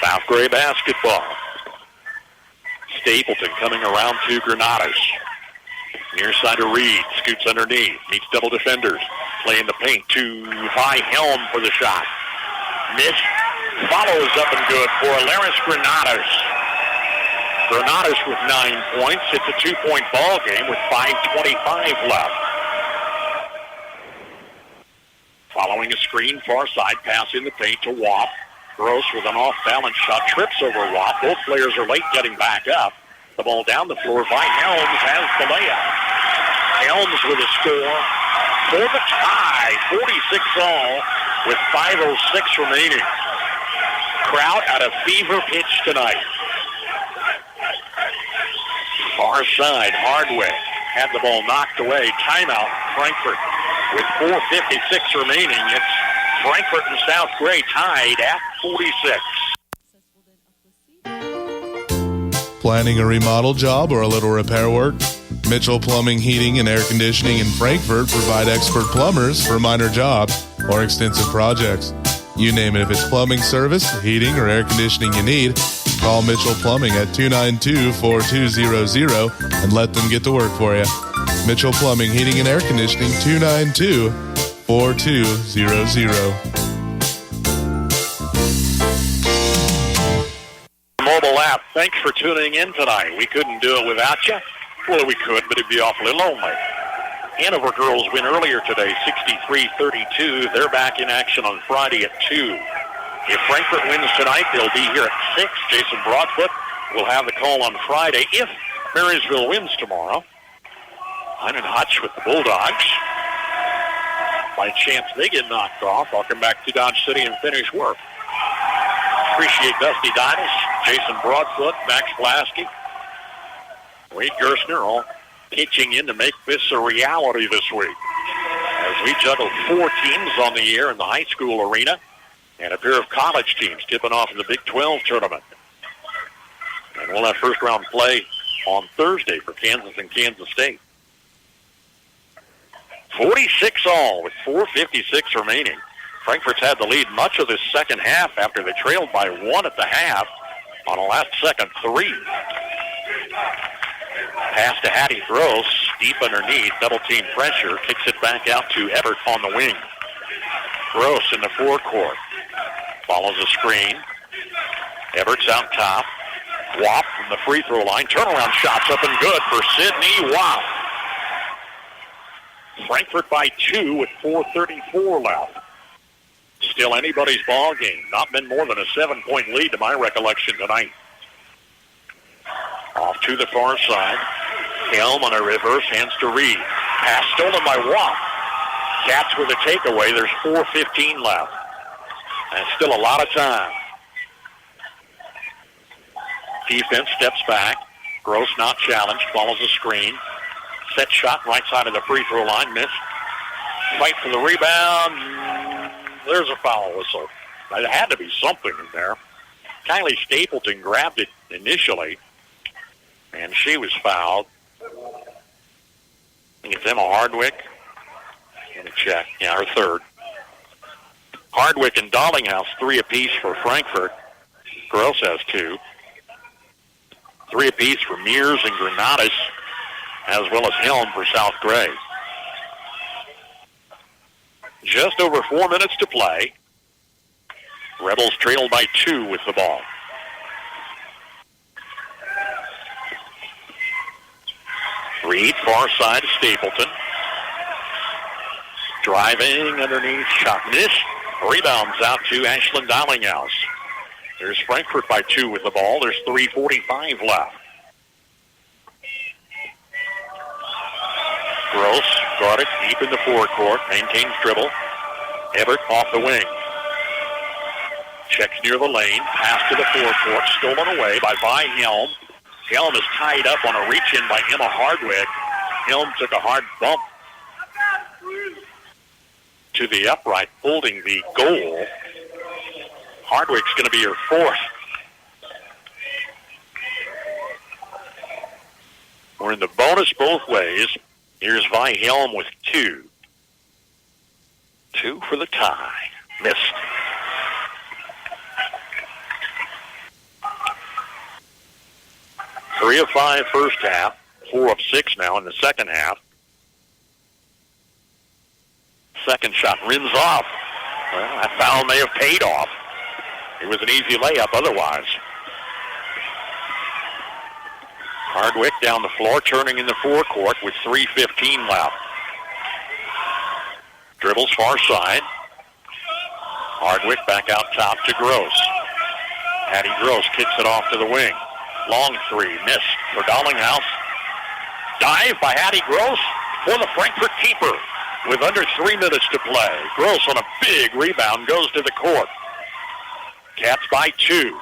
South Gray basketball. Stapleton coming around to Granados. Near side to Reed. Scoots underneath. Meets double defenders. Play in the paint to High Helm for the shot. Miss. Follows up and good for Alaris Granados. Granados with 9 points. It's a 2-point ball game with 5:25 left. Following a screen, far side pass in the paint to Wap. Gross with an off-balance shot, trips over Wap. Both players are late getting back up. The ball down the floor. Vi Helms has the layup. Helms with a score for the tie. 46-all with 5:06 remaining. Crowd at a fever pitch tonight. Far side, Hardwick had the ball knocked away. Timeout, Frankfort with 4:56 remaining. It's Frankfort and South Gray tied at 46. Planning a remodel job or a little repair work? Mitchell Plumbing, Heating, and Air Conditioning in Frankfort provide expert plumbers for minor jobs or extensive projects. You name it. If it's plumbing service, heating, or air conditioning you need, call Mitchell Plumbing at 292-4200 and let them get to work for you. Mitchell Plumbing, Heating, and Air Conditioning, 292-4200. Mobile app, thanks for tuning in tonight. We couldn't do it without you. Well, we could, but it'd be awfully lonely. Hanover girls win earlier today, 63-32. They're back in action on Friday at 2. If Frankfort wins tonight, they'll be here at 6. Jason Broadfoot will have the call on Friday if Marysville wins tomorrow. Hyman Hutch with the Bulldogs. By chance they get knocked off, I'll come back to Dodge City and finish work. Appreciate Dusty Dinas, Jason Broadfoot, Max Blasky, Wade Gerstner, all pitching in to make this a reality this week. As we juggle 4 teams on the air in the high school arena and a pair of college teams tipping off in the Big 12 tournament. And we'll have first round play on Thursday for Kansas and Kansas State. 46 all with 4:56 remaining. Frankfort's had the lead much of this second half after they trailed by 1 at the half on a last-second 3. Pass to Hattie Gross, deep underneath, double-team pressure, kicks it back out to Everett on the wing. Gross in the forecourt, follows a screen. Everett's out top. Wap from the free throw line, turnaround shots up and good for Sydney Wap. Frankfort by 2 with 4:34 left. Still anybody's ball game. Not been more than a 7-point lead to my recollection tonight. Off to the far side. Helm on a reverse, hands to Reed. Pass stolen by Watt. Cats with a takeaway. There's 4:15 left. And still a lot of time. Defense steps back. Gross not challenged. Follows a screen. Set shot right side of the free throw line. Missed. Fight for the rebound. There's a foul whistle. There had to be something in there. Kylie Stapleton grabbed it initially, and she was fouled. I think it's Emma Hardwick. Let me check. Yeah, her third. Hardwick and Darlinghouse, 3 apiece for Frankfort. Gross has 2. 3 apiece for Mears and Granados, as well as Helm for South Gray. Just over 4 minutes to play. Rebels trail by 2 with the ball. Reed, far side to Stapleton. Driving underneath, shot missed. Rebounds out to Ashlyn Darlinghouse. There's Frankfort by 2 with the ball. There's 3:45 left. Gross guarded deep in the forecourt, maintains dribble. Everett off the wing. Checks near the lane, pass to the forecourt, stolen away by Vi Helm. Helm is tied up on a reach-in by Emma Hardwick. Helm took a hard bump to the upright, holding the goal. Hardwick's going to be her 4th. We're in the bonus both ways. Here's Vi Helm with 2. 2 for the tie. Missed. Three of 5 first half. 4 of 6 now in the second half. Second shot rims off. Well, that foul may have paid off. It was an easy layup otherwise. Hardwick down the floor, turning in the forecourt with 3:15 left. Dribbles far side. Hardwick back out top to Gross. Hattie Gross kicks it off to the wing. Long 3, missed for Darlinghouse. Dive by Hattie Gross for the Frankfort keeper with under 3 minutes to play. Gross on a big rebound goes to the court. Cats by 2.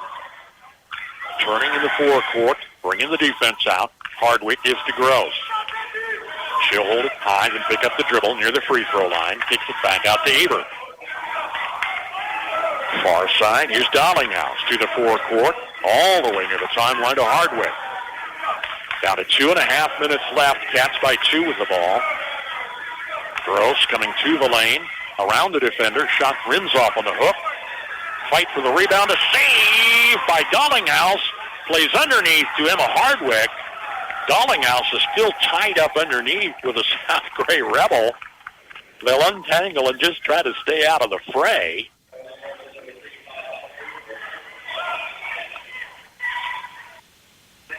Turning in the forecourt, bringing the defense out. Hardwick gives to Gross. She'll hold it high and pick up the dribble near the free throw line. Kicks it back out to Aber. Far side, here's Darlinghouse to the forecourt, all the way near the timeline to Hardwick. Down to 2.5 minutes left. Cats by 2 with the ball. Gross coming to the lane, around the defender. Shot rims off on the hook. Fight for the rebound. A save by Dollinghouse. Plays underneath to Emma Hardwick. Dollinghouse is still tied up underneath with a South Gray Rebel. They'll untangle and just try to stay out of the fray.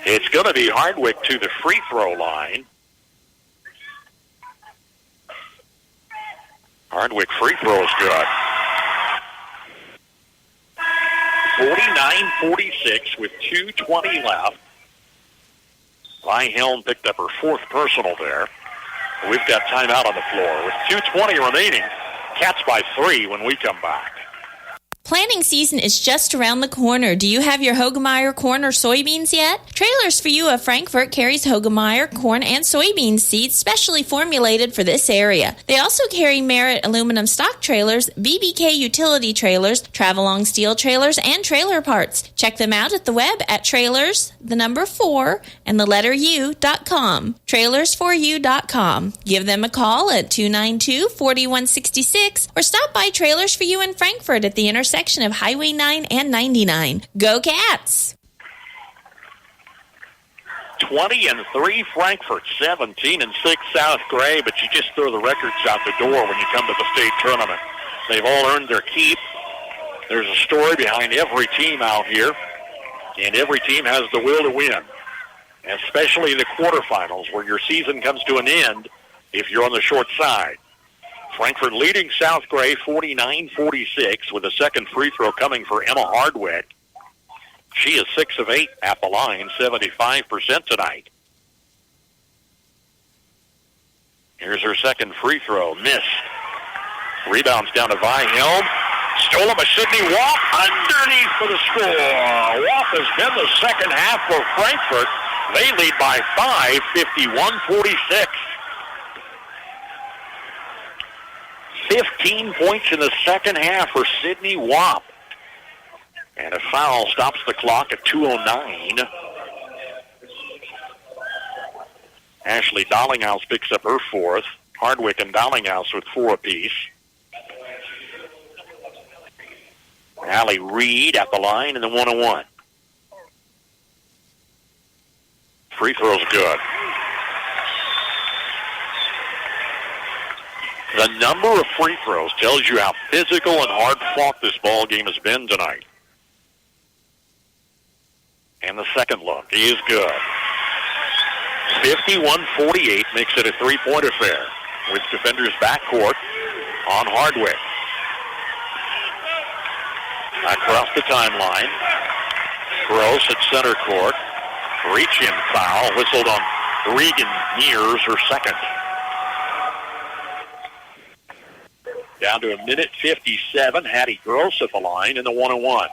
It's going to be Hardwick to the free throw line. Hardwick free throw is good. 49-46 with 2:20 left. Vi Helm picked up her fourth personal there. We've got timeout on the floor. With 2:20 remaining, Cats by 3 when we come back. Planting season is just around the corner. Do you have your Hogemeyer corn or soybeans yet? Trailers for You of Frankfort carries Hogemeyer corn and soybean seeds specially formulated for this area. They also carry Merit aluminum stock trailers, BBK utility trailers, Travelong steel trailers, and trailer parts. Check them out at the web at trailers4u.com. Trailersforyou.com. Give them a call at 292-4166 or stop by Trailers for You in Frankfort at the intersection of Highway 9 and 99. Go Cats! 20-3 Frankfort, 17-6 South Gray, but you just throw the records out the door when you come to the state tournament. They've all earned their keep. There's a story behind every team out here, and every team has the will to win, especially the quarterfinals where your season comes to an end if you're on the short side. Frankfort leading South Gray 49-46 with a second free throw coming for Emma Hardwick. She is 6 of 8 at the line, 75% tonight. Here's her second free throw. Missed. Rebounds down to Vi Helm. Stolen by Sydney Watt. Underneath for the score. Watt has been the second half for Frankfort. They lead by 5, 51-46. 15 points in the second half for Sydney Watt. And a foul stops the clock at 2:09. Ashley Dollinghouse picks up her fourth. Hardwick and Dollinghouse with 4 apiece. Allie Reed at the line in the 1-on-1. Free throw's good. The number of free throws tells you how physical and hard-fought this ball game has been tonight. And the second look is good. 51-48 makes it a 3-point affair with defenders backcourt on Hardwick. Across the timeline, Gross at center court. Reach-in foul whistled on Regan Mears, her second. Down to a minute 57. Hattie Gross at the line in the 1-on-1.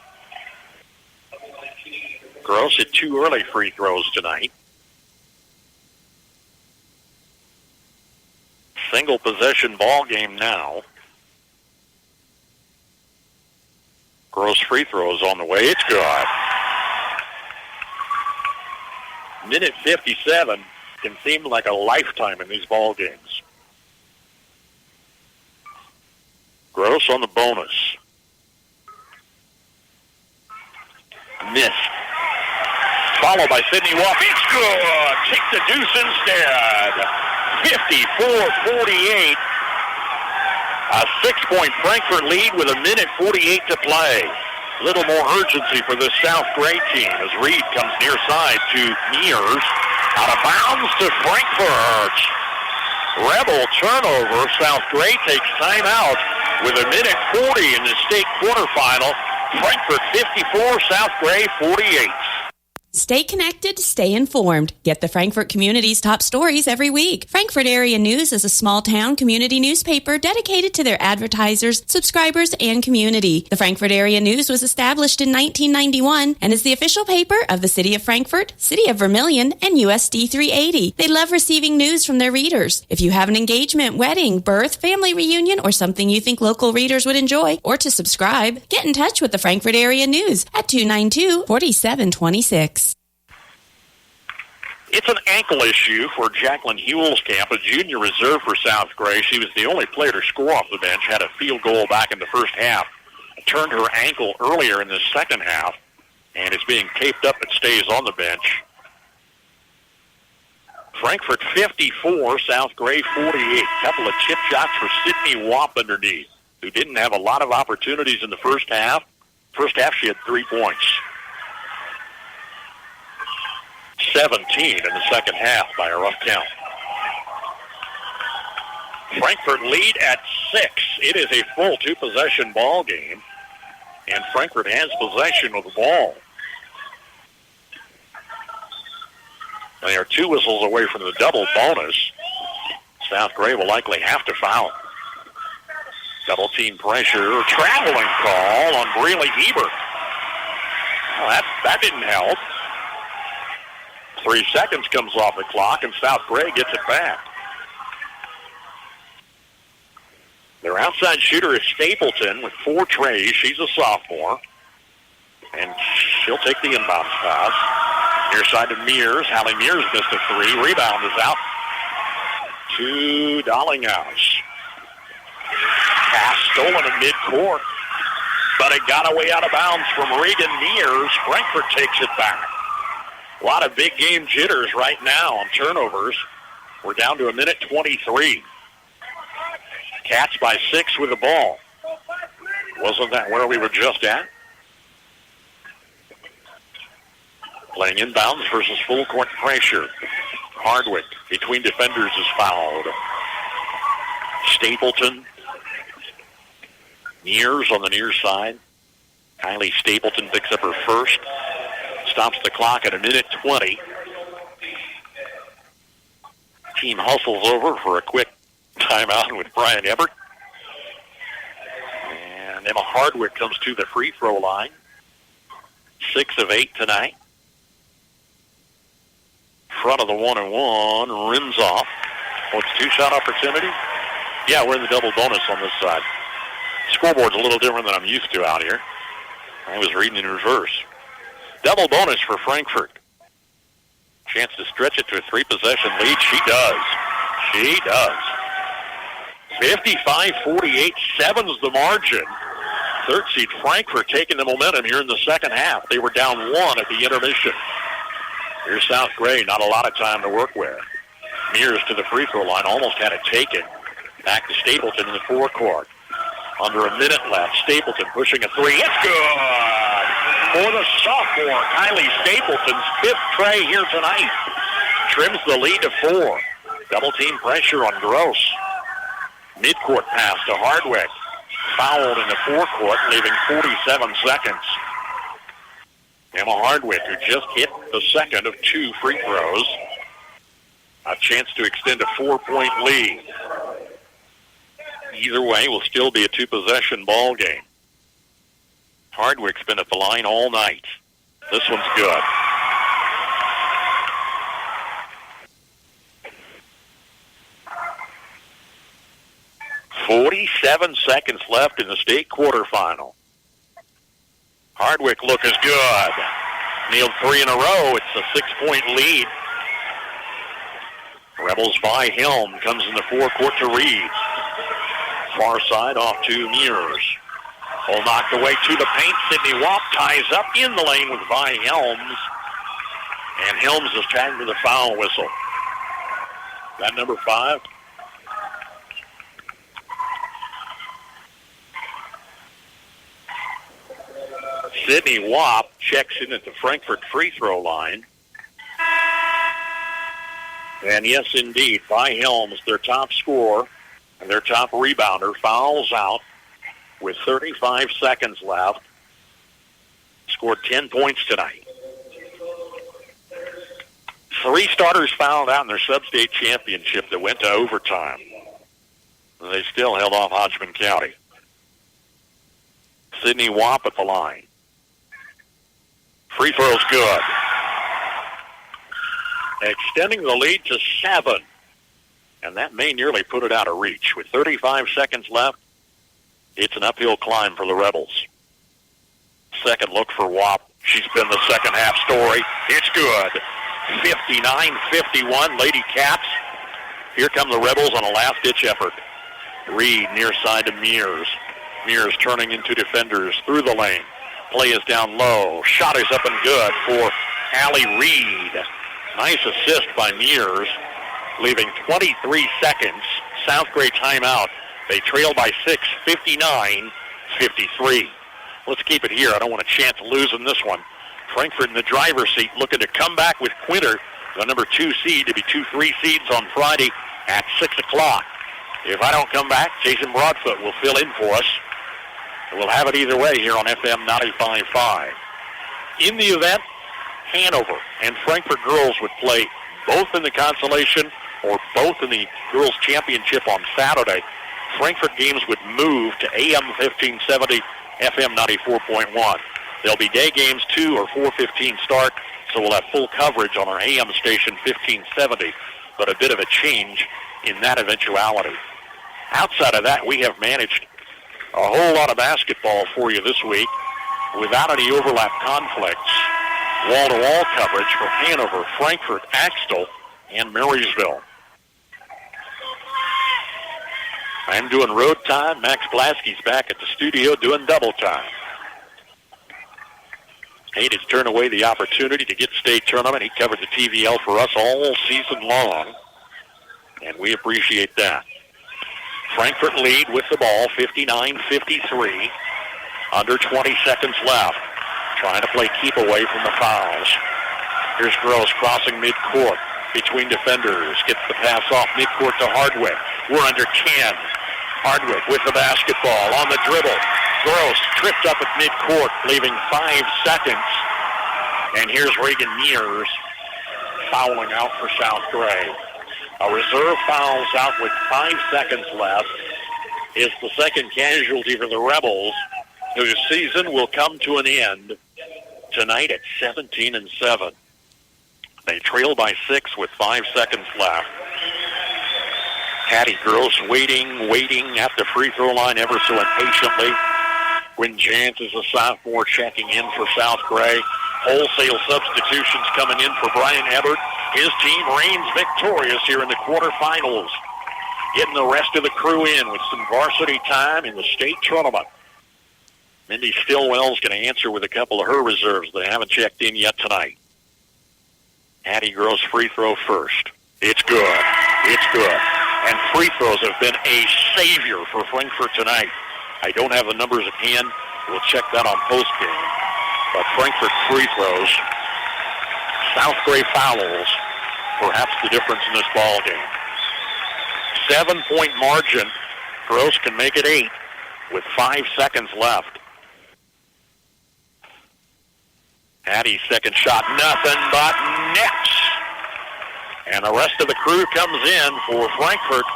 Gross had 2 early free throws tonight. Single possession ball game now. Gross free throws on the way. It's good. Minute 57 can seem like a lifetime in these ball games. Gross on the bonus. Missed. Followed by Sydney Watt. It's good. Take the deuce instead. 54-48. A 6-point Frankfort lead with a minute 48 to play. A little more urgency for this South Gray team as Reed comes near side to Mears. Out of bounds to Frankfort. Rebel turnover. South Gray takes timeout with a minute 40 in the state quarterfinal. Frankfort 54, South Gray 48. Stay connected, stay informed. Get the Frankfort community's top stories every week. Frankfort Area News is a small-town community newspaper dedicated to their advertisers, subscribers, and community. The Frankfort Area News was established in 1991 and is the official paper of the City of Frankfort, City of Vermilion, and USD 380. They love receiving news from their readers. If you have an engagement, wedding, birth, family reunion, or something you think local readers would enjoy, or to subscribe, get in touch with the Frankfort Area News at 292-4726. It's an ankle issue for Jacqueline Huelskamp, a junior reserve for South Gray. She was the only player to score off the bench, had a field goal back in the first half. turned her ankle earlier in the second half and is being taped up and stays on the bench. Frankfort 54, South Gray 48. Couple of chip shots for Sydney Wapp underneath, who didn't have a lot of opportunities in the first half. First half, she had 3 points. 17 in the second half by a rough count. Frankfort lead at 6. It is a full 2-possession ball game, and Frankfort has possession of the ball. They are 2 whistles away from the double bonus. South Gray will likely have to foul. Double team pressure, traveling call on Breeley Heber. Well, that didn't help. 3 seconds comes off the clock, and South Gray gets it back. Their outside shooter is Stapleton with 4 trays. She's a sophomore, and she'll take the inbound pass. Near side to Mears. Hallie Mears missed a 3. Rebound is out to Dollinghouse. Pass stolen in midcourt, but it got away out of bounds from Regan Mears. Frankfort takes it back. A lot of big game jitters right now on turnovers. We're down to 1:23. Cats by 6 with the ball. Wasn't that where we were just at? Playing inbounds versus full court pressure. Hardwick between defenders is fouled. Stapleton. Mears on the near side. Kylie Stapleton picks up her first. Stops the clock at 1:20. Team hustles over for a quick timeout with Brian Ebert. And Emma Hardwick comes to the free throw line. 6 of 8 tonight. Front of the 1-and-1, rims off. It's 2-shot opportunity. Yeah, we're in the double bonus on this side. Scoreboard's a little different than I'm used to out here. I was reading in reverse. Double bonus for Frankfort. Chance to stretch it to a 3-possession lead. She does. She does. 55-48, 7's the margin. Third seed Frankfort taking the momentum here in the second half. They were down 1 at the intermission. Here's South Gray, not a lot of time to work with. Mears to the free throw line, almost had it taken. Back to Stapleton in the forecourt. Under a minute left, Stapleton pushing a 3. It's good for the sophomore, Kylie Stapleton's 5th tray here tonight. Trims the lead to 4. Double team pressure on Gross. Midcourt pass to Hardwick. Fouled in the forecourt, leaving 47 seconds. Emma Hardwick, who just hit the second of 2 free throws. A chance to extend a 4-point lead. Either way, will still be a 2-possession ball game. Hardwick's been at the line all night. This one's good. .47 seconds left in the state quarterfinal. Hardwick look is good. Nailed 3 in a row. It's a 6-point lead. Rebels by Helm. Comes in the forecourt to Reed. Far side off to Mears. Ball knocked away to the paint. Sydney Wapp ties up in the lane with Vi Helms. And Helms is tagged with a foul whistle. That number 5. Sydney Wapp checks in at the Frankfort free throw line. And yes, indeed, Vi Helms, their top scorer and their top rebounder, fouls out with 35 seconds left. Scored 10 points tonight. 3 starters fouled out in their sub-state championship that went to overtime. They still held off Hodgman County. Sydney Wapp at the line. Free throw's good. Extending the lead to 7. And that may nearly put it out of reach. With 35 seconds left, it's an uphill climb for the Rebels. Second look for Wapp. She's been the second half story. It's good. 59-51, Lady Caps. Here come the Rebels on a last-ditch effort. Reed near side to Mears. Mears turning into defenders through the lane. Play is down low. Shot is up and good for Allie Reed. Nice assist by Mears, leaving 23 seconds. South Gray timeout. They trail by 6, 59-53. Let's keep it here. I don't want a chance of losing this one. Frankfort in the driver's seat looking to come back with Quinter, the number 2 seed, to be 2-3 seeds on Friday at 6 o'clock. If I don't come back, Jason Broadfoot will fill in for us. We'll have it either way here on FM 95.5. In the event, Hanover and Frankfort girls would play both in the consolation or both in the girls' championship on Saturday. Frankfort games would move to AM 1570, FM 94.1. There'll be day games 2 or 4:15 start, so we'll have full coverage on our AM station 1570, but a bit of a change in that eventuality. Outside of that, we have managed a whole lot of basketball for you this week without any overlap conflicts. Wall-to-wall coverage for Hanover, Frankfort, Axtell, and Marysville. I'm doing road time. Max Blasky's back at the studio doing double time. Hate has turned away the opportunity to get state tournament. He covered the TVL for us all season long, and we appreciate that. Frankfort lead with the ball, 59-53. Under 20 seconds left. Trying to play keep away from the fouls. Here's Gross crossing midcourt between defenders. Gets the pass off midcourt to Hardwick. We're under 10. Hardwick with the basketball on the dribble. Gross tripped up at midcourt, leaving 5 seconds. And here's Reagan Mears fouling out for South Gray. A reserve fouls out with 5 seconds left. Is the second casualty for the Rebels, whose season will come to an end tonight at 17-7. They trail by 6 with 5 seconds left. Hattie Gross waiting at the free throw line ever so impatiently. Quinn Jantz is a sophomore checking in for South Gray. Wholesale substitutions coming in for Brian Ebert. His team reigns victorious here in the quarterfinals. Getting the rest of the crew in with some varsity time in the state tournament. Mindy Stillwell's going to answer with a couple of her reserves that haven't checked in yet tonight. Hattie Gross free throw first. It's good. It's good. And free throws have been a savior for Frankfort tonight. I don't have the numbers at hand. We'll check that on postgame. But Frankfort free throws, South Gray fouls, perhaps the difference in this ball game. 7-point margin. Gross can make it 8 with 5 seconds left. Hattie's second shot, nothing but nets. And the rest of the crew comes in for Frankfort,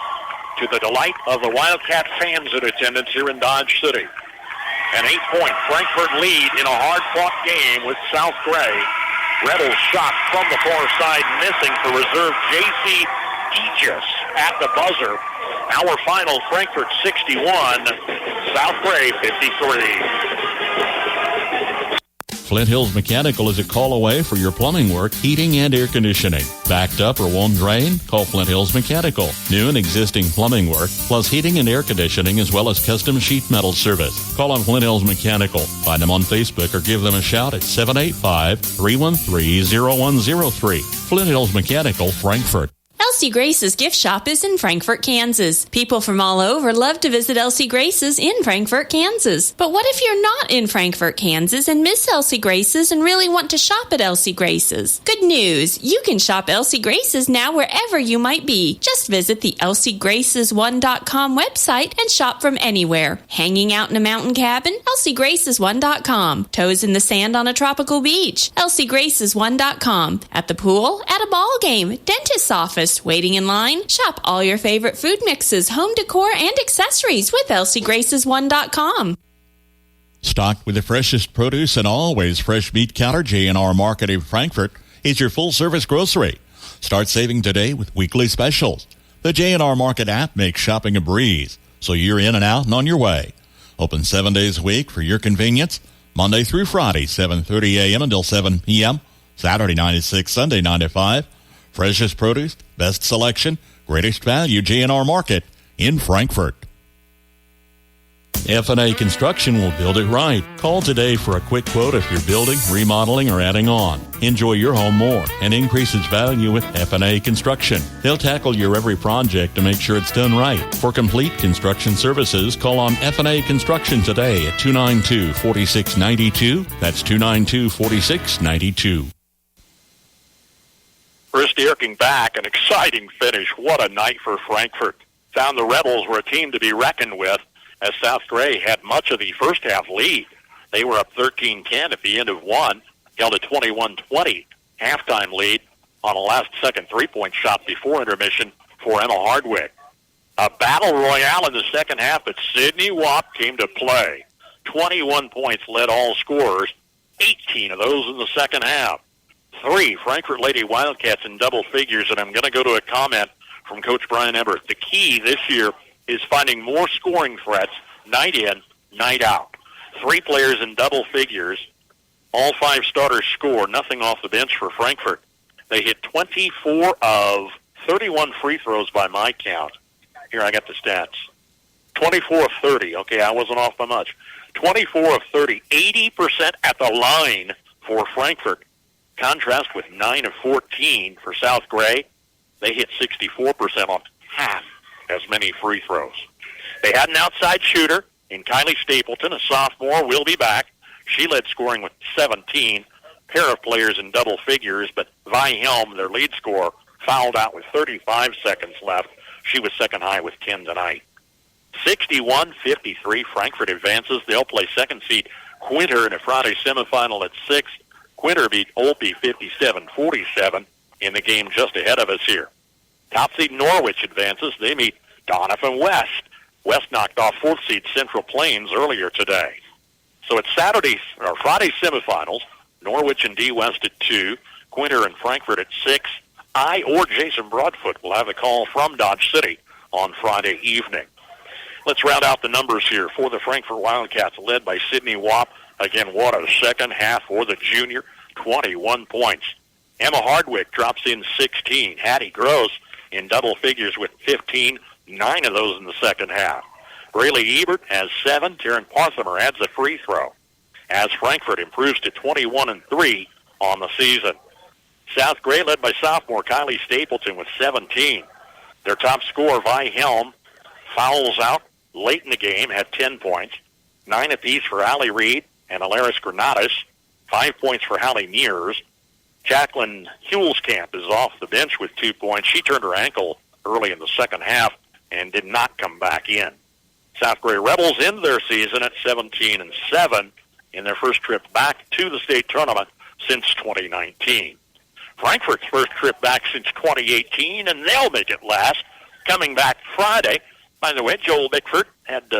to the delight of the Wildcat fans in attendance here in Dodge City. An 8-point Frankfort lead in a hard-fought game with South Gray. Rebels shot from the far side, missing for reserve J.C. Aegis at the buzzer. Our final, Frankfort 61, South Gray 53. Flint Hills Mechanical is a call away for your plumbing work, heating, and air conditioning. Backed up or won't drain? Call Flint Hills Mechanical. New and existing plumbing work, plus heating and air conditioning, as well as custom sheet metal service. Call on Flint Hills Mechanical. Find them on Facebook or give them a shout at 785-313-0103. Flint Hills Mechanical, Frankfort. Elsie Grace's gift shop is in Frankfort, Kansas. People from all over love to visit Elsie Grace's in Frankfort, Kansas. But what if you're not in Frankfort, Kansas and miss Elsie Grace's and really want to shop at Elsie Grace's? Good news! You can shop Elsie Grace's now wherever you might be. Just visit the elsiegraces1.com website and shop from anywhere. Hanging out in a mountain cabin? elsiegraces1.com. Toes in the sand on a tropical beach? elsiegraces1.com. At the pool? At a ball game? Dentist's office? Waiting in line? Shop all your favorite food mixes, home decor, and accessories with elsiegraces1.com. Stocked with the freshest produce and always fresh meat counter, J&R Market in Frankfort is your full-service grocery. Start saving today with weekly specials. The J&R Market app makes shopping a breeze, so you're in and out and on your way. Open 7 days a week for your convenience, Monday through Friday, 7:30 a.m. until 7 p.m., Saturday 9 to 6, Sunday 9 to 5. Freshest produce, best selection, greatest value, J&R Market in Frankfort. F&A Construction will build it right. Call today for a quick quote if you're building, remodeling, or adding on. Enjoy your home more and increase its value with F&A Construction. They'll tackle your every project to make sure it's done right. For complete construction services, call on F&A Construction today at 292-4692. That's 292-4692. Chris Dierking back, an exciting finish. What a night for Frankfort. Found the Rebels were a team to be reckoned with, as South Gray had much of the first half lead. They were up 13-10 at the end of one, held a 21-20 halftime lead on a last-second three-point shot before intermission for Emma Hardwick. A battle royale in the second half, but Sydney Watt came to play. 21 points led all scorers, 18 of those in the second half. 3 Frankfort Lady Wildcats in double figures, and I'm going to go to a comment from Coach Brian Ebert. The key this year is finding more scoring threats night in, night out. 3 players in double figures. All 5 starters score, nothing off the bench for Frankfort. They hit 24 of 31 free throws by my count. Here, I got the stats. 24 of 30. Okay, I wasn't off by much. 24 of 30. 80% at the line for Frankfort. Contrast with 9 of 14 for South Gray. They hit 64% on half as many free throws. They had an outside shooter in Kylie Stapleton, a sophomore, will be back. She led scoring with 17. Pair of players in double figures, but Vi Helm, their lead scorer, fouled out with 35 seconds left. She was second high with 10 tonight. 61-53, Frankfort advances. They'll play second seed Quinter in a Friday semifinal at 6. Quinter beat Olpe 57-47 in the game just ahead of us here. Top seed Norwich advances. They meet Donovan West. West knocked off 4th seed Central Plains earlier today. So it's Friday semifinals. Norwich and D West at 2. Quinter and Frankfort at 6. I or Jason Broadfoot will have a call from Dodge City on Friday evening. Let's round out the numbers here for the Frankfort Wildcats, led by Sydney Wapp. Again, what a second half for the junior, 21 points. Emma Hardwick drops in 16. Hattie Gross in double figures with 15, 9 of those in the second half. Rayleigh Ebert has 7. Taryn Parthamer adds a free throw as Frankfort improves to 21-3 on the season. South Gray led by sophomore Kylie Stapleton with 17. Their top scorer, Vi Helm, fouls out late in the game, had 10 points. 9 apiece for Allie Reed and Alaris Granados. 5 points for Hallie Mears. Jacqueline Hulskamp is off the bench with 2 points. She turned her ankle early in the second half and did not come back in. South Gray Rebels end their season at 17-7 in their first trip back to the state tournament since 2019. Frankfort's first trip back since 2018, and they'll make it last, coming back Friday. By the way, Joel Bickford had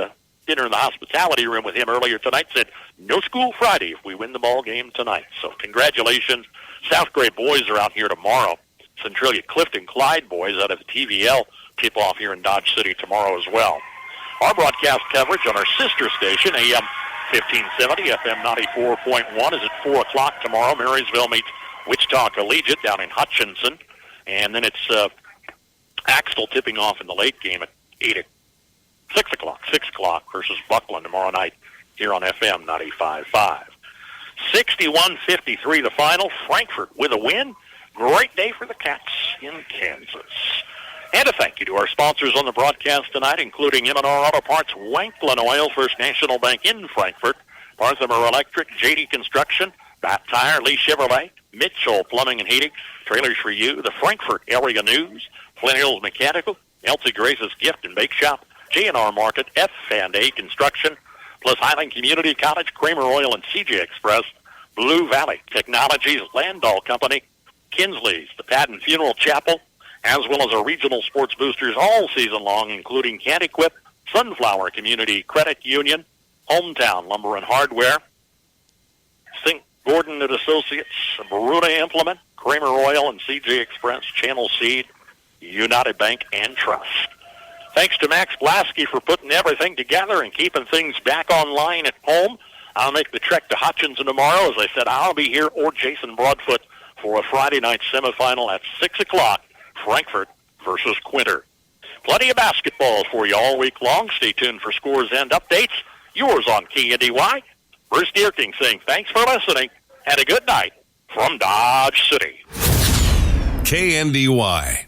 dinner in the hospitality room with him earlier tonight, said, no school Friday if we win the ball game tonight. So congratulations. South Gray boys are out here tomorrow. Centralia Clifton Clyde boys out of the TVL tip-off here in Dodge City tomorrow as well. Our broadcast coverage on our sister station, AM 1570, FM 94.1, is at 4 o'clock tomorrow. Marysville meets Wichita Collegiate down in Hutchinson. And then it's Axtell tipping off in the late game at 6 o'clock versus Buckland tomorrow night here on FM 95.5. 61-53 the final. Frankfort with a win. Great day for the Cats in Kansas. And a thank you to our sponsors on the broadcast tonight, including M&R Auto Parts, Wanklyn Oil, First National Bank in Frankfort, Parthamer Electric, JD Construction, Bat Tire, Lee Chevrolet, Mitchell Plumbing and Heating, Trailers for You, the Frankfort Area News, Flint Hills Mechanical, Elsie Grace's Gift and Bake Shop, J&R Market, F&A Construction, plus Highland Community College, Kramer Oil and CJ Express, Blue Valley Technologies, Landau Company, Kinsley's, the Patton Funeral Chapel, as well as our regional sports boosters all season long, including Candy Quip, Sunflower Community Credit Union, Hometown Lumber and Hardware, St. Gordon and Associates, Baruna Implement, Kramer Oil and CJ Express, Channel Seed, United Bank and Trust. Thanks to Max Blasky for putting everything together and keeping things back online at home. I'll make the trek to Hutchinson tomorrow. As I said, I'll be here or Jason Broadfoot for a Friday night semifinal at 6 o'clock, Frankfort versus Quinter. Plenty of basketball for you all week long. Stay tuned for scores and updates. yours on KNDY. Bruce Deerking saying thanks for listening and a good night from Dodge City. KNDY.